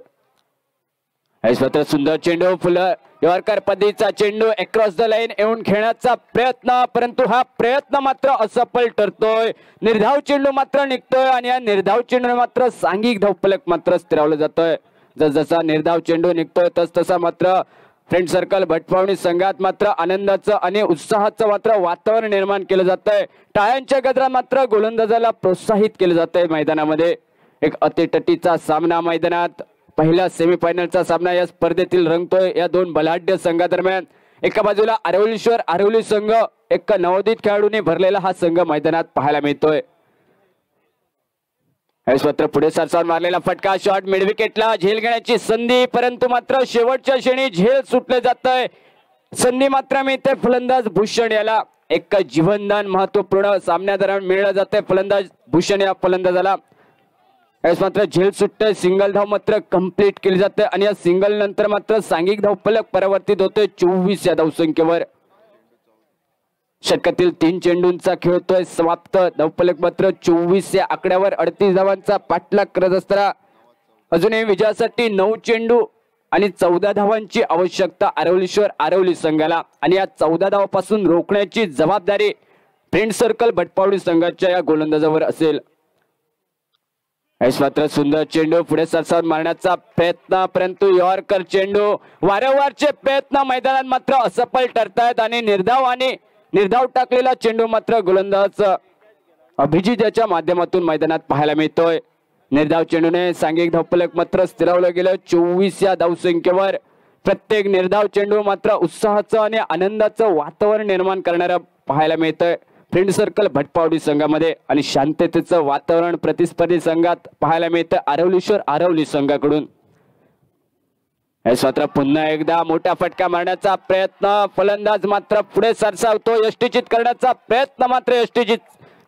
मात्र सुंदर चेंडू फुलं यॉर्कर पद्धतीचा चेंडू अक्रॉस द लाईन येऊन खेळण्याचा प्रयत्न परंतु हा प्रयत्न मात्र असफल ठरतोय. निर्धाव चेंडू मात्र निघतोय आणि या निर्धाव चेंडू मात्र सांघिक धावफलक मात्र स्थिरावलं जातोय. जसा निर्धाव चेंडू निघतोय तसा मात्र फ्रेंड सर्कल भटपावणी संघात मात्र आनंदाचं आणि उत्साहाचं मात्र वातावरण निर्माण केलं जातंय. टाळ्यांच्या गजरात मात्र गोलंदाजाला प्रोत्साहित केलं जातंय. मैदानामध्ये एक अतिटटीचा सामना मैदानात पहिला सेमीफायनलचा सामना या स्पर्धेतील रंगतोय या दोन बलाढ्य संघादरम्यान. एका बाजूला आरवलीश्वर आरवली संघ एक नवोदित खेळाडूंनी भरलेला हा संघ मैदानात पाहायला मिळतोय. मात्र पुढे सरसावून मारलेला फटका शॉट मिड विकेटला झेल घेण्याची संधी परंतु मात्र शेवटच्या क्षणी झेल सुटले जात आहे. संधी मात्र मिळते फलंदाज भूषण याला. एक जीवनदान महत्वपूर्ण सामन्यादरम्यान मिळलं जाते फलंदाज भूषण या फलंदाजाला. मात्र झेल सुटते. सिंगल धाव मात्र कंप्लीट केली जाते आणि या सिंगल नंतर मात्र सांघिक धावफलक परावर्तित होते 24 या धावसंख्येवर. षटकातील 3 चेंडूंचा खेळ होतोय समाप्त. धावफलक मात्र 24 या आकड्यावर 38 धावांचा पाठलाग करत असताना अजूनही विजयासाठी 9 चेंडू आणि 14 धावांची आवश्यकता आरवलीश्वर आरवली संघाला आणि या 14 धावापासून रोखण्याची जबाबदारी फ्रेंड सर्कल भटपावडी संघाच्या या गोलंदाजावर असेल. मात्र सुंदर चेंडू पुढे सरसावून मारण्याचा प्रयत्न परंतु यॉर्कर चेंडू वारंवारचे प्रयत्न मैदानात मात्र असफल ठरतायत आणि निर्धाव टाकलेला चेंडू मात्र गोलंदाज अभिजित याच्या माध्यमातून मैदानात पाहायला मिळतोय. निर्धाव चेंडूने सांघिक धावफलक मात्र स्थिरावलं गेलं 24 या धावसंख्येवर. प्रत्येक निर्धाव चेंडू मात्र उत्साहाचं आणि आनंदाचं वातावरण निर्माण करणारा पाहायला मिळतंय फ्रेंड सर्कल भटपावडी संघामध्ये आणि शांततेचं वातावरण प्रतिस्पर्धी संघात पाहायला मिळतं आरवलीश्वर आरवली संघाकडून. मात्र पुन्हा एकदा मोठा फटका मारण्याचा प्रयत्न फलंदाज मात्र पुढे सरसावतो. यष्टीचित करण्याचा प्रयत्न मात्र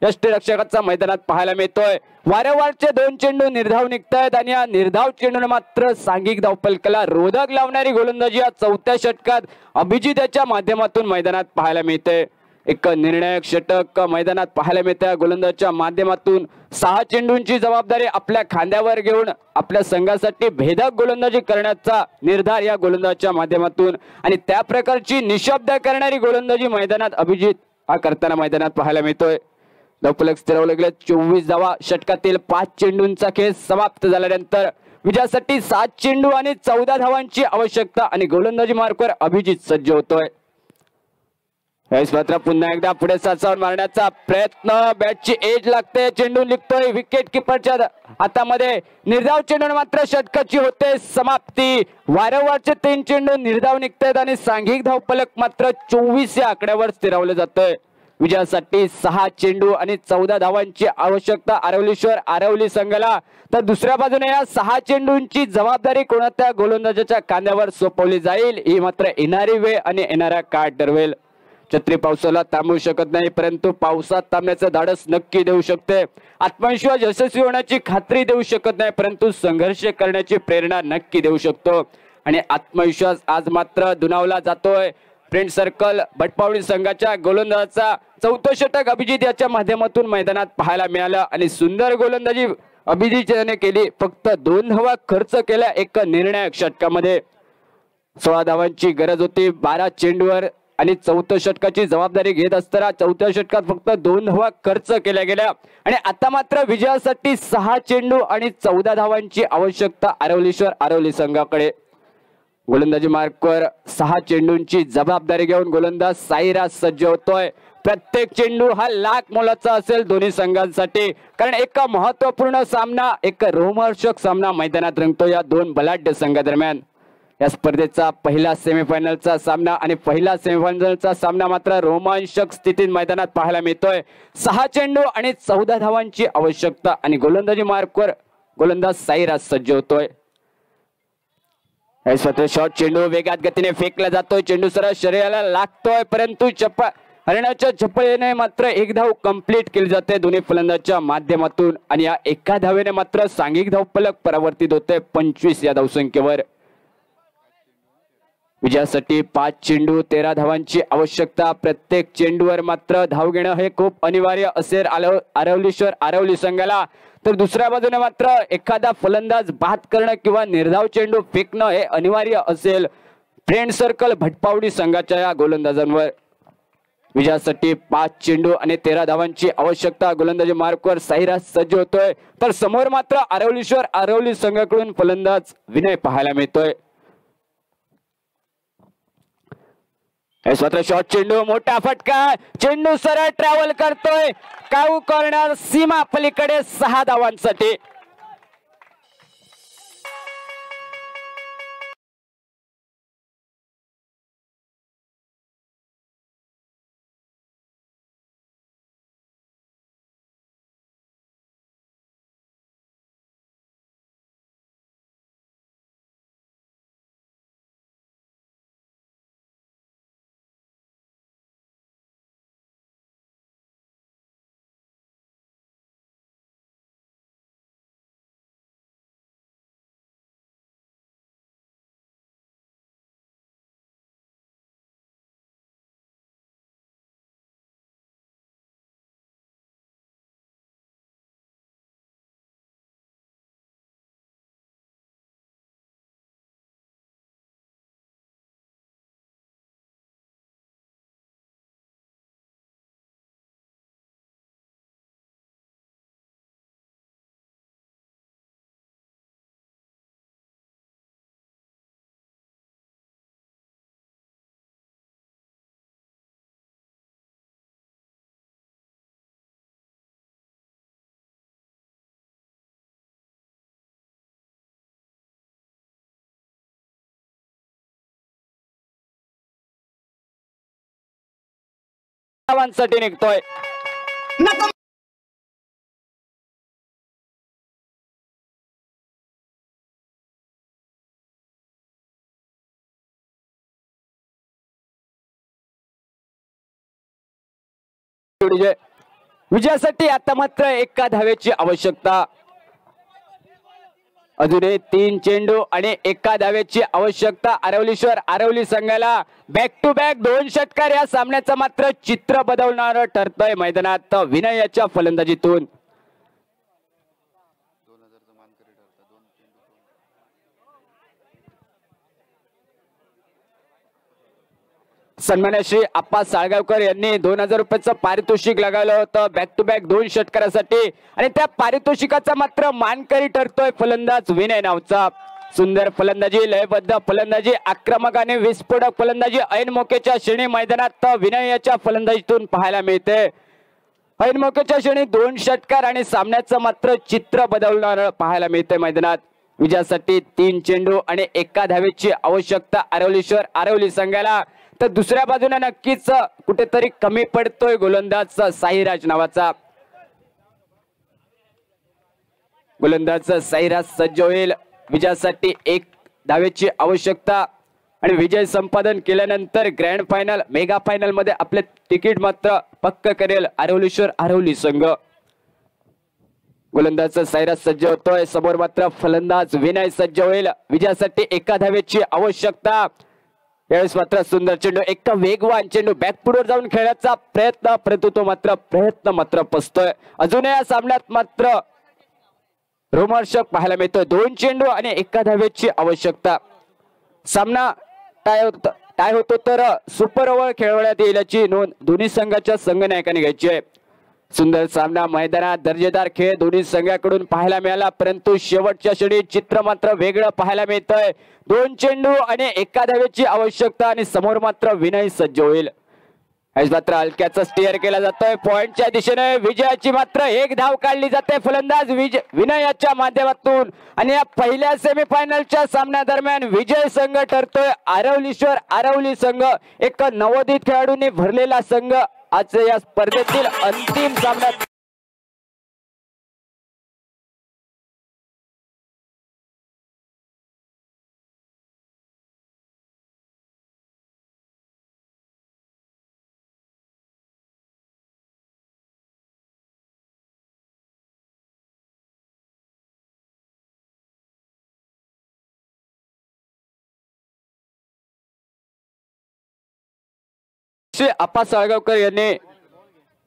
यष्टीरक्षकाचा मैदानात पाहायला मिळतोय. वारंवारचे 2 चेंडू निर्धाव निघतायत आणि या निर्धाव चेंडूने मात्र सांघिक धावफलकाला रोधक लावणारी गोलंदाजी या चौथ्या षटकात अभिजित याच्या माध्यमातून मैदानात पाहायला मिळते. एक निर्णायक षटक मैदानात पाहायला मिळते। गोलंदाजच्या माध्यमातून 6 चेंडूंची जबाबदारी आपल्या खांद्यावर घेऊन आपल्या संघासाठी भेदक गोलंदाजी करण्याचा निर्धार या गोलंदाजच्या माध्यमातून आणि त्या प्रकारची निशब्द करणारी गोलंदाजी मैदानात अभिजित हा करताना मैदानात पाहायला मिळतोय। धावफलक स्थिरावले गेले 24 धावा। षटकातील 5 चेंडूंचा खेळ समाप्त झाल्यानंतर विजयासाठी 7 चेंडू आणि 14 धावांची आवश्यकता आणि गोलंदाजी मार्कवर अभिजित सज्ज होतोय। यावेळेस मात्र पुन्हा एकदा पुढे साचावून मारण्याचा प्रयत्न, बॅटची एज लागते, चेंडू निघतोय विकेट किपरच्या हातामध्ये। निर्धाव चेंडू मात्र षटकाची होते समाप्ती। वारंवारचे 3 चेंडू निर्धाव निघतात आणि सांघिक धावफलक मात्र 24 या आकड्यावर स्थिरावले जातोय। विजयासाठी 6 चेंडू आणि 14 धावांची आवश्यकता आरवलीश्वर आरवली संघाला, तर दुसऱ्या बाजूने या 6 चेंडूंची जबाबदारी कोणत्या गोलंदाजाच्या खांद्यावर सोपवली जाईल ही मात्र येणारी वेळ आणि येणारा काळ ठरवेल। छत्री पावसाला थांबवू शकत नाही, परंतु पावसात थांबण्याचं धाडस नक्की देऊ शकते। आत्मविश्वास यशस्वी होण्याची खात्री देऊ शकत नाही, परंतु संघर्ष करण्याची प्रेरणा नक्की देऊ शकतो आणि आत्मविश्वास आज मात्र दुणावला जातोय। फ्रेंड सर्कल भटपावडी संघाच्या गोलंदाजाचा 4थं षटक अभिजित याच्या माध्यमातून मैदानात पाहायला मिळालं आणि सुंदर गोलंदाजी अभिजित याने केली। फक्त 2 धावा खर्च केल्या एक निर्णायक षटकामध्ये। 16 धावांची गरज होती 12 चेंडूवर आणि 4थं षटकाची जबाबदारी घेत असताना 4थ्या षटकात फक्त 2 धावा खर्च केल्या गेल्या आणि आता मात्र विजयासाठी 6 चेंडू आणि 14 धावांची आवश्यकता आरवलीश्वर आरवली संघाकडे। गोलंदाजी मार्कवर 6 चेंडूंची जबाबदारी घेऊन गोलंदाज साईराज सज्ज होतोय। प्रत्येक चेंडू हा लाख मोलाचा असेल दोन्ही संघांसाठी, कारण एक महत्वपूर्ण सामना, एक रोमहर्षक सामना मैदानात रंगतो या 2 बलाढ्य संघादरम्यान। या स्पर्धेचा पहिला सेमीफायनलचा सामना आणि पहिला सेमीफायनलचा सामना मात्र रोमांचक स्थितीत मैदानात पाहायला मिळतोय। 6 चेंडू आणि 14 धावांची आवश्यकता आणि गोलंदाजी मार्कवर गोलंदाज साईराज सज्ज होतोय। शॉर्ट चेंडू वेगात गतीने फेकला जातोय, चेंडू सरळ शरीराला लागतोय, परंतु हरणाच्या चपळीने मात्र 1 धाव कंप्लीट केली जाते दोन्ही फलंदाजाच्या माध्यमातून आणि या एका धावेने मात्र सांघिक धावफलक परावर्तित होते 25 या धावसंख्येवर। विजयासाठी 5 चेंडू 13 धावांची आवश्यकता। प्रत्येक चेंडूवर मात्र धाव घेणं हे खूप अनिवार्य असेल आरवलीश्वर आरवली संघाला, तर दुसऱ्या बाजूने मात्र एखादा फलंदाज बाद करणं किंवा निर्धाव चेंडू फेकणं हे अनिवार्य असेल फ्रेंड सर्कल भटपावडी संघाच्या या गोलंदाजांवर। विजयासाठी 5 चेंडू आणि 13 धावांची आवश्यकता। गोलंदाजी मार्कवर साईराज सज्ज होतोय, तर समोर मात्र आरवलीश्वर आरवली संघाकडून फलंदाज विनय पाहायला मिळतोय। स्वतः शॉर्ट चेंडू, मोठा फटका, चेंडू सरळ ट्रॅव्हल करतोय काऊ कॉर्नर सीमा पलीकडे 6 धावांसाठी। धावांसाठी निघतोय। विजयासाठी आता मात्र 1 धावेची आवश्यकता। अजूनही 3 चेंडू आणि एका धावेची आवश्यकता आरवलीश्वर आरवली संघाला. बॅक टू बॅक 2 षटकार या सामन्याचं मात्र चित्र बदलणार ठरतंय मैदानात विनय याच्या फलंदाजीतून. सन्मान्य श्री आप्पा साळगावकर यांनी 2000 रुपयाचं पारितोषिक लगावलं होतं बॅक टू बॅक 2 षटकारासाठी आणि त्या पारितोषिकाचा मात्र मानकरी ठरतोय फलंदाज विनय नावचा. सुंदर फलंदाजी, लयबद्ध फलंदाजी, आक्रमक आणि विस्फोटक फलंदाजी ऐन मोक्याच्या श्रेणी मैदानात विनय याच्या फलंदाजीतून पाहायला मिळते. ऐन मोक्याच्या श्रेणी 2 षटकार आणि सामन्याचं मात्र चित्र बदलणार पाहायला मिळते मैदानात. विजयासाठी 3 चेंडू आणि एका धावेची आवश्यकता आरवलीश्वर आरवली संघाला. तर दुसऱ्या बाजूने नक्कीच कुठेतरी कमी पडतोय गोलंदाज साईराज नावाचा. गोलंदाज साईराज सज्ज होईल. विजयासाठी 1 धावेची आवश्यकता आणि विजय संपादन केल्यानंतर ग्रँड फायनल मेगा फायनल मध्ये आपले तिकीट मात्र पक्क करेल आरवलीश्वर आरवली संघ. गोलंदाज साईराज सज्ज होतोय. समोर मात्र फलंदाज विनय सज्ज होईल. विजयासाठी 1 धावेची आवश्यकता. यावेळेस मात्र सुंदर चेंडू, एक वेगवान चेंडू बॅक पुढे जाऊन खेळण्याचा प्रयत्न, परंतु तो प्रयत्न मात्र फसतोय. अजूनही या सामन्यात मात्र रोमांचक पाहायला मिळतोय. 2 चेंडू आणि 1 धावेची आवश्यकता. सामना टाय होतो तर सुपर ओव्हर खेळवण्यात येईल याची नोंद दोन्ही संघाच्या संघनायकांनी घ्यायची आहे. सुंदर सामना मैदानात दर्जेदार खेळ दोन्ही संघाकडून पाहायला मिळाला, परंतु शेवटच्या क्षणी चित्र मात्र वेगळं पाहायला मिळतंय. 2 चेंडू आणि 1 धावेची आवश्यकता आणि समोर मात्र विनय सज्ज होईल. मात्र हलक्याचा स्टिअर केला जातोय पॉइंटच्या दिशेने. विजयाची मात्र 1 धाव काढली जाते फलंदाज विनय याच्या माध्यमातून. आणि या पहिल्या सेमीफायनलच्या सामन्या दरम्यान विजय संघ ठरतोय आरवलीश्वर आरवली संघ. एक नवोदित खेळाडूंनी भरलेला संघ आज या स्पर्धेतील अंतिम सामन्यात श्री आप्पा साळगावकर यांनी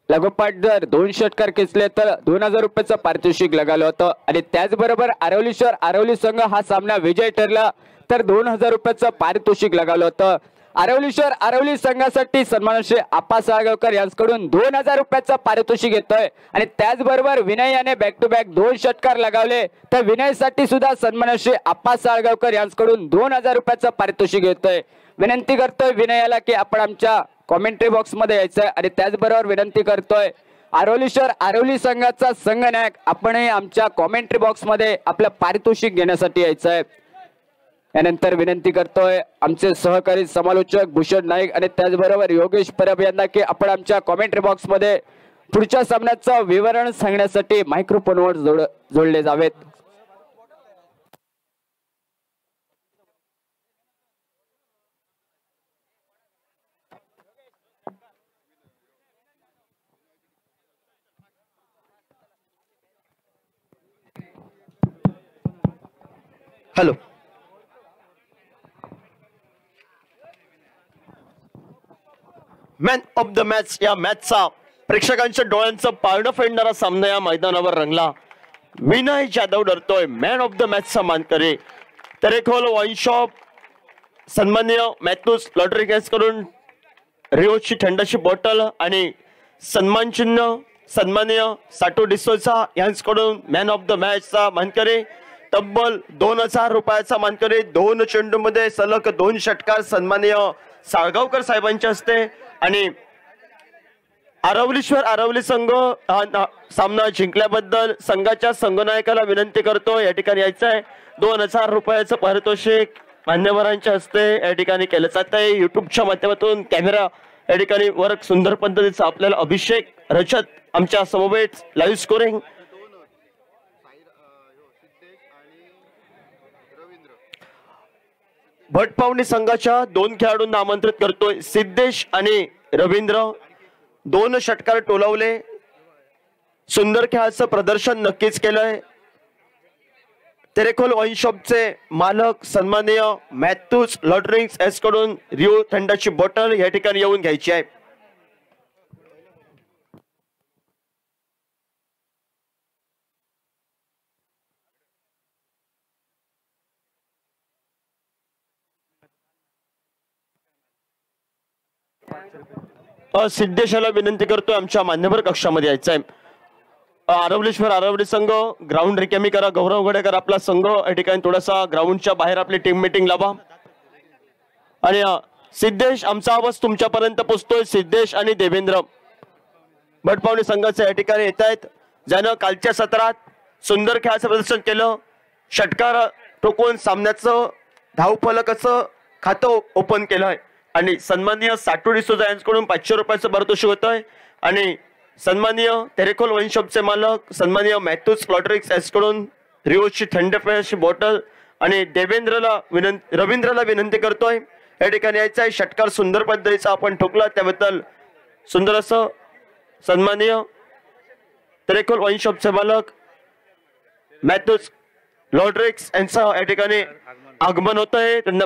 लागोपाठ जर 2 षटकार खेचले तर 2000 रुपयाचं पारितोषिक लगावलं होतं. आणि त्याचबरोबर आरवलीश्वर आरवली संघ हा सामना विजय ठरला तर 2000 रुपयाचं पारितोषिक लगावलं होतं. आरवलीश्वर आरवली संघासाठी सन्माननीय श्री आप्पा साळगावकर यांच्याकडून 2000 रुपयाचं पारितोषिक येतोय. आणि त्याचबरोबर विनय याने बॅक टू बॅक 2 षटकार लगावले तर विनयसाठी सुद्धा सन्माननीय श्री आप्पा साळगावकर यांच्याकडून 2000 रुपयाचं पारितोषिक येतोय. विनंती करतोय विनयाला की आपण आमच्या कॉमेंट्री बॉक्स मध्ये यायचंय. आणि त्याचबरोबर विनंती करतोय आरवलीश्वर आरवली संघाचा संघनायक आपणही आमच्या कॉमेंट्री बॉक्स मध्ये आपलं पारितोषिक घेण्यासाठी यायचंय. यानंतर विनंती करतोय आमचे सहकारी समालोचक भूषण नाईक आणि त्याचबरोबर योगेश परब यांना की आपण आमच्या कॉमेंट्री बॉक्स मध्ये पुढच्या सामन्याचं विवरण सांगण्यासाठी मायक्रोफोनवर जोडले जावेत. Hello, man of the match या मॅचचा प्रेक्षकांच्या डोळ्यांचं पारणं फेडणारा सामना या मैदानावर रंगला. विनय जाधव ठरतोय मॅन ऑफ द मॅचचा मानकरी. तेरेखोल वाईन शॉप सन्माननीय मॅथ्यूस लॉटरी गॅस करून रिओची थंडाची बॉटल आणि सन्मान चिन्ह सन्माननीय साटो डिसोजा यांच्याकडून मॅन ऑफ द मॅचचा मानकरी. तब्बल 2000 रुपयाचा मानकरी. 2 चेंडूमध्ये सलग 2 षटकार सन्माननीय साळगावकर साहेबांच्या हस्ते. आणि आरवलीश्वर आरवली संघ हा सामना जिंकल्याबद्दल संघाच्या संघनायकाला विनंती करतो या ठिकाणी यायचं आहे. 2000 रुपयाचं पारितोषिक मान्यवरांच्या हस्ते या ठिकाणी केलं जात आहे. युट्यूबच्या माध्यमातून कॅमेरा या ठिकाणी वर्क सुंदर पद्धतीचा आपल्याला अभिषेक रजत आमच्या समवेत लाईव्ह स्कोरिंग. भटपावणी संघाच्या 2 खेळाडूंना आमंत्रित करतोय. सिद्धेश आणि रवींद्र 2 षटकार टोलावले. सुंदर खेळाचं प्रदर्शन नक्कीच केलंय. तेरेखोल वाईन शॉपचे मालक सन्माननीय मॅथ्यूज लॉड्रिंक्स एस कडून रिओ थंडाची बॉटल या ठिकाणी येऊन घ्यायची आहे. सिद्धेशाला विनंती करतोय आमच्या मान्यवर कक्षामध्ये यायचं आहे. आरवलेश्वर आरवली संघ ग्राउंड रिकामी करा. गौरव गडेकर आपला संघ या ठिकाणी थोडासा ग्राउंडच्या बाहेर आपली टीम मीटिंग लावा. आणि सिद्धेश आमचा आवाज तुमच्यापर्यंत पोहोचतोय. सिद्धेश आणि देवेंद्र भटपावणी संघाचे या ठिकाणी येत आहेत, ज्यानं कालच्या सत्रात सुंदर खेळाचं प्रदर्शन केलं. षटकार ठोकून सामन्याचं धावफलकाचं खातं ओपन केलंय आणि सन्माननीय साटोडी सुद्धा यांच्याकडून 500 रुपयाचं पारितोषिक होत आहे. आणि सन्माननीय तेरेखोल वाईन शॉपचे मालक सन्माननीय मॅथ्यूज लॉड्रिक्स यांच्याकडून रिओची थंड पेयाची बॉटल आणि रवींद्रला विनंती करतोय या ठिकाणी यायचं आहे. षटकार सुंदर पद्धतीचा आपण ठोकला, त्याबद्दल सुंदर असं सन्माननीय तेरेखोल वाईन शॉपचे मालक मॅथ्यूज लॉड्रिक्स यांचं या ठिकाणी आगमन होत आहे. त्यांना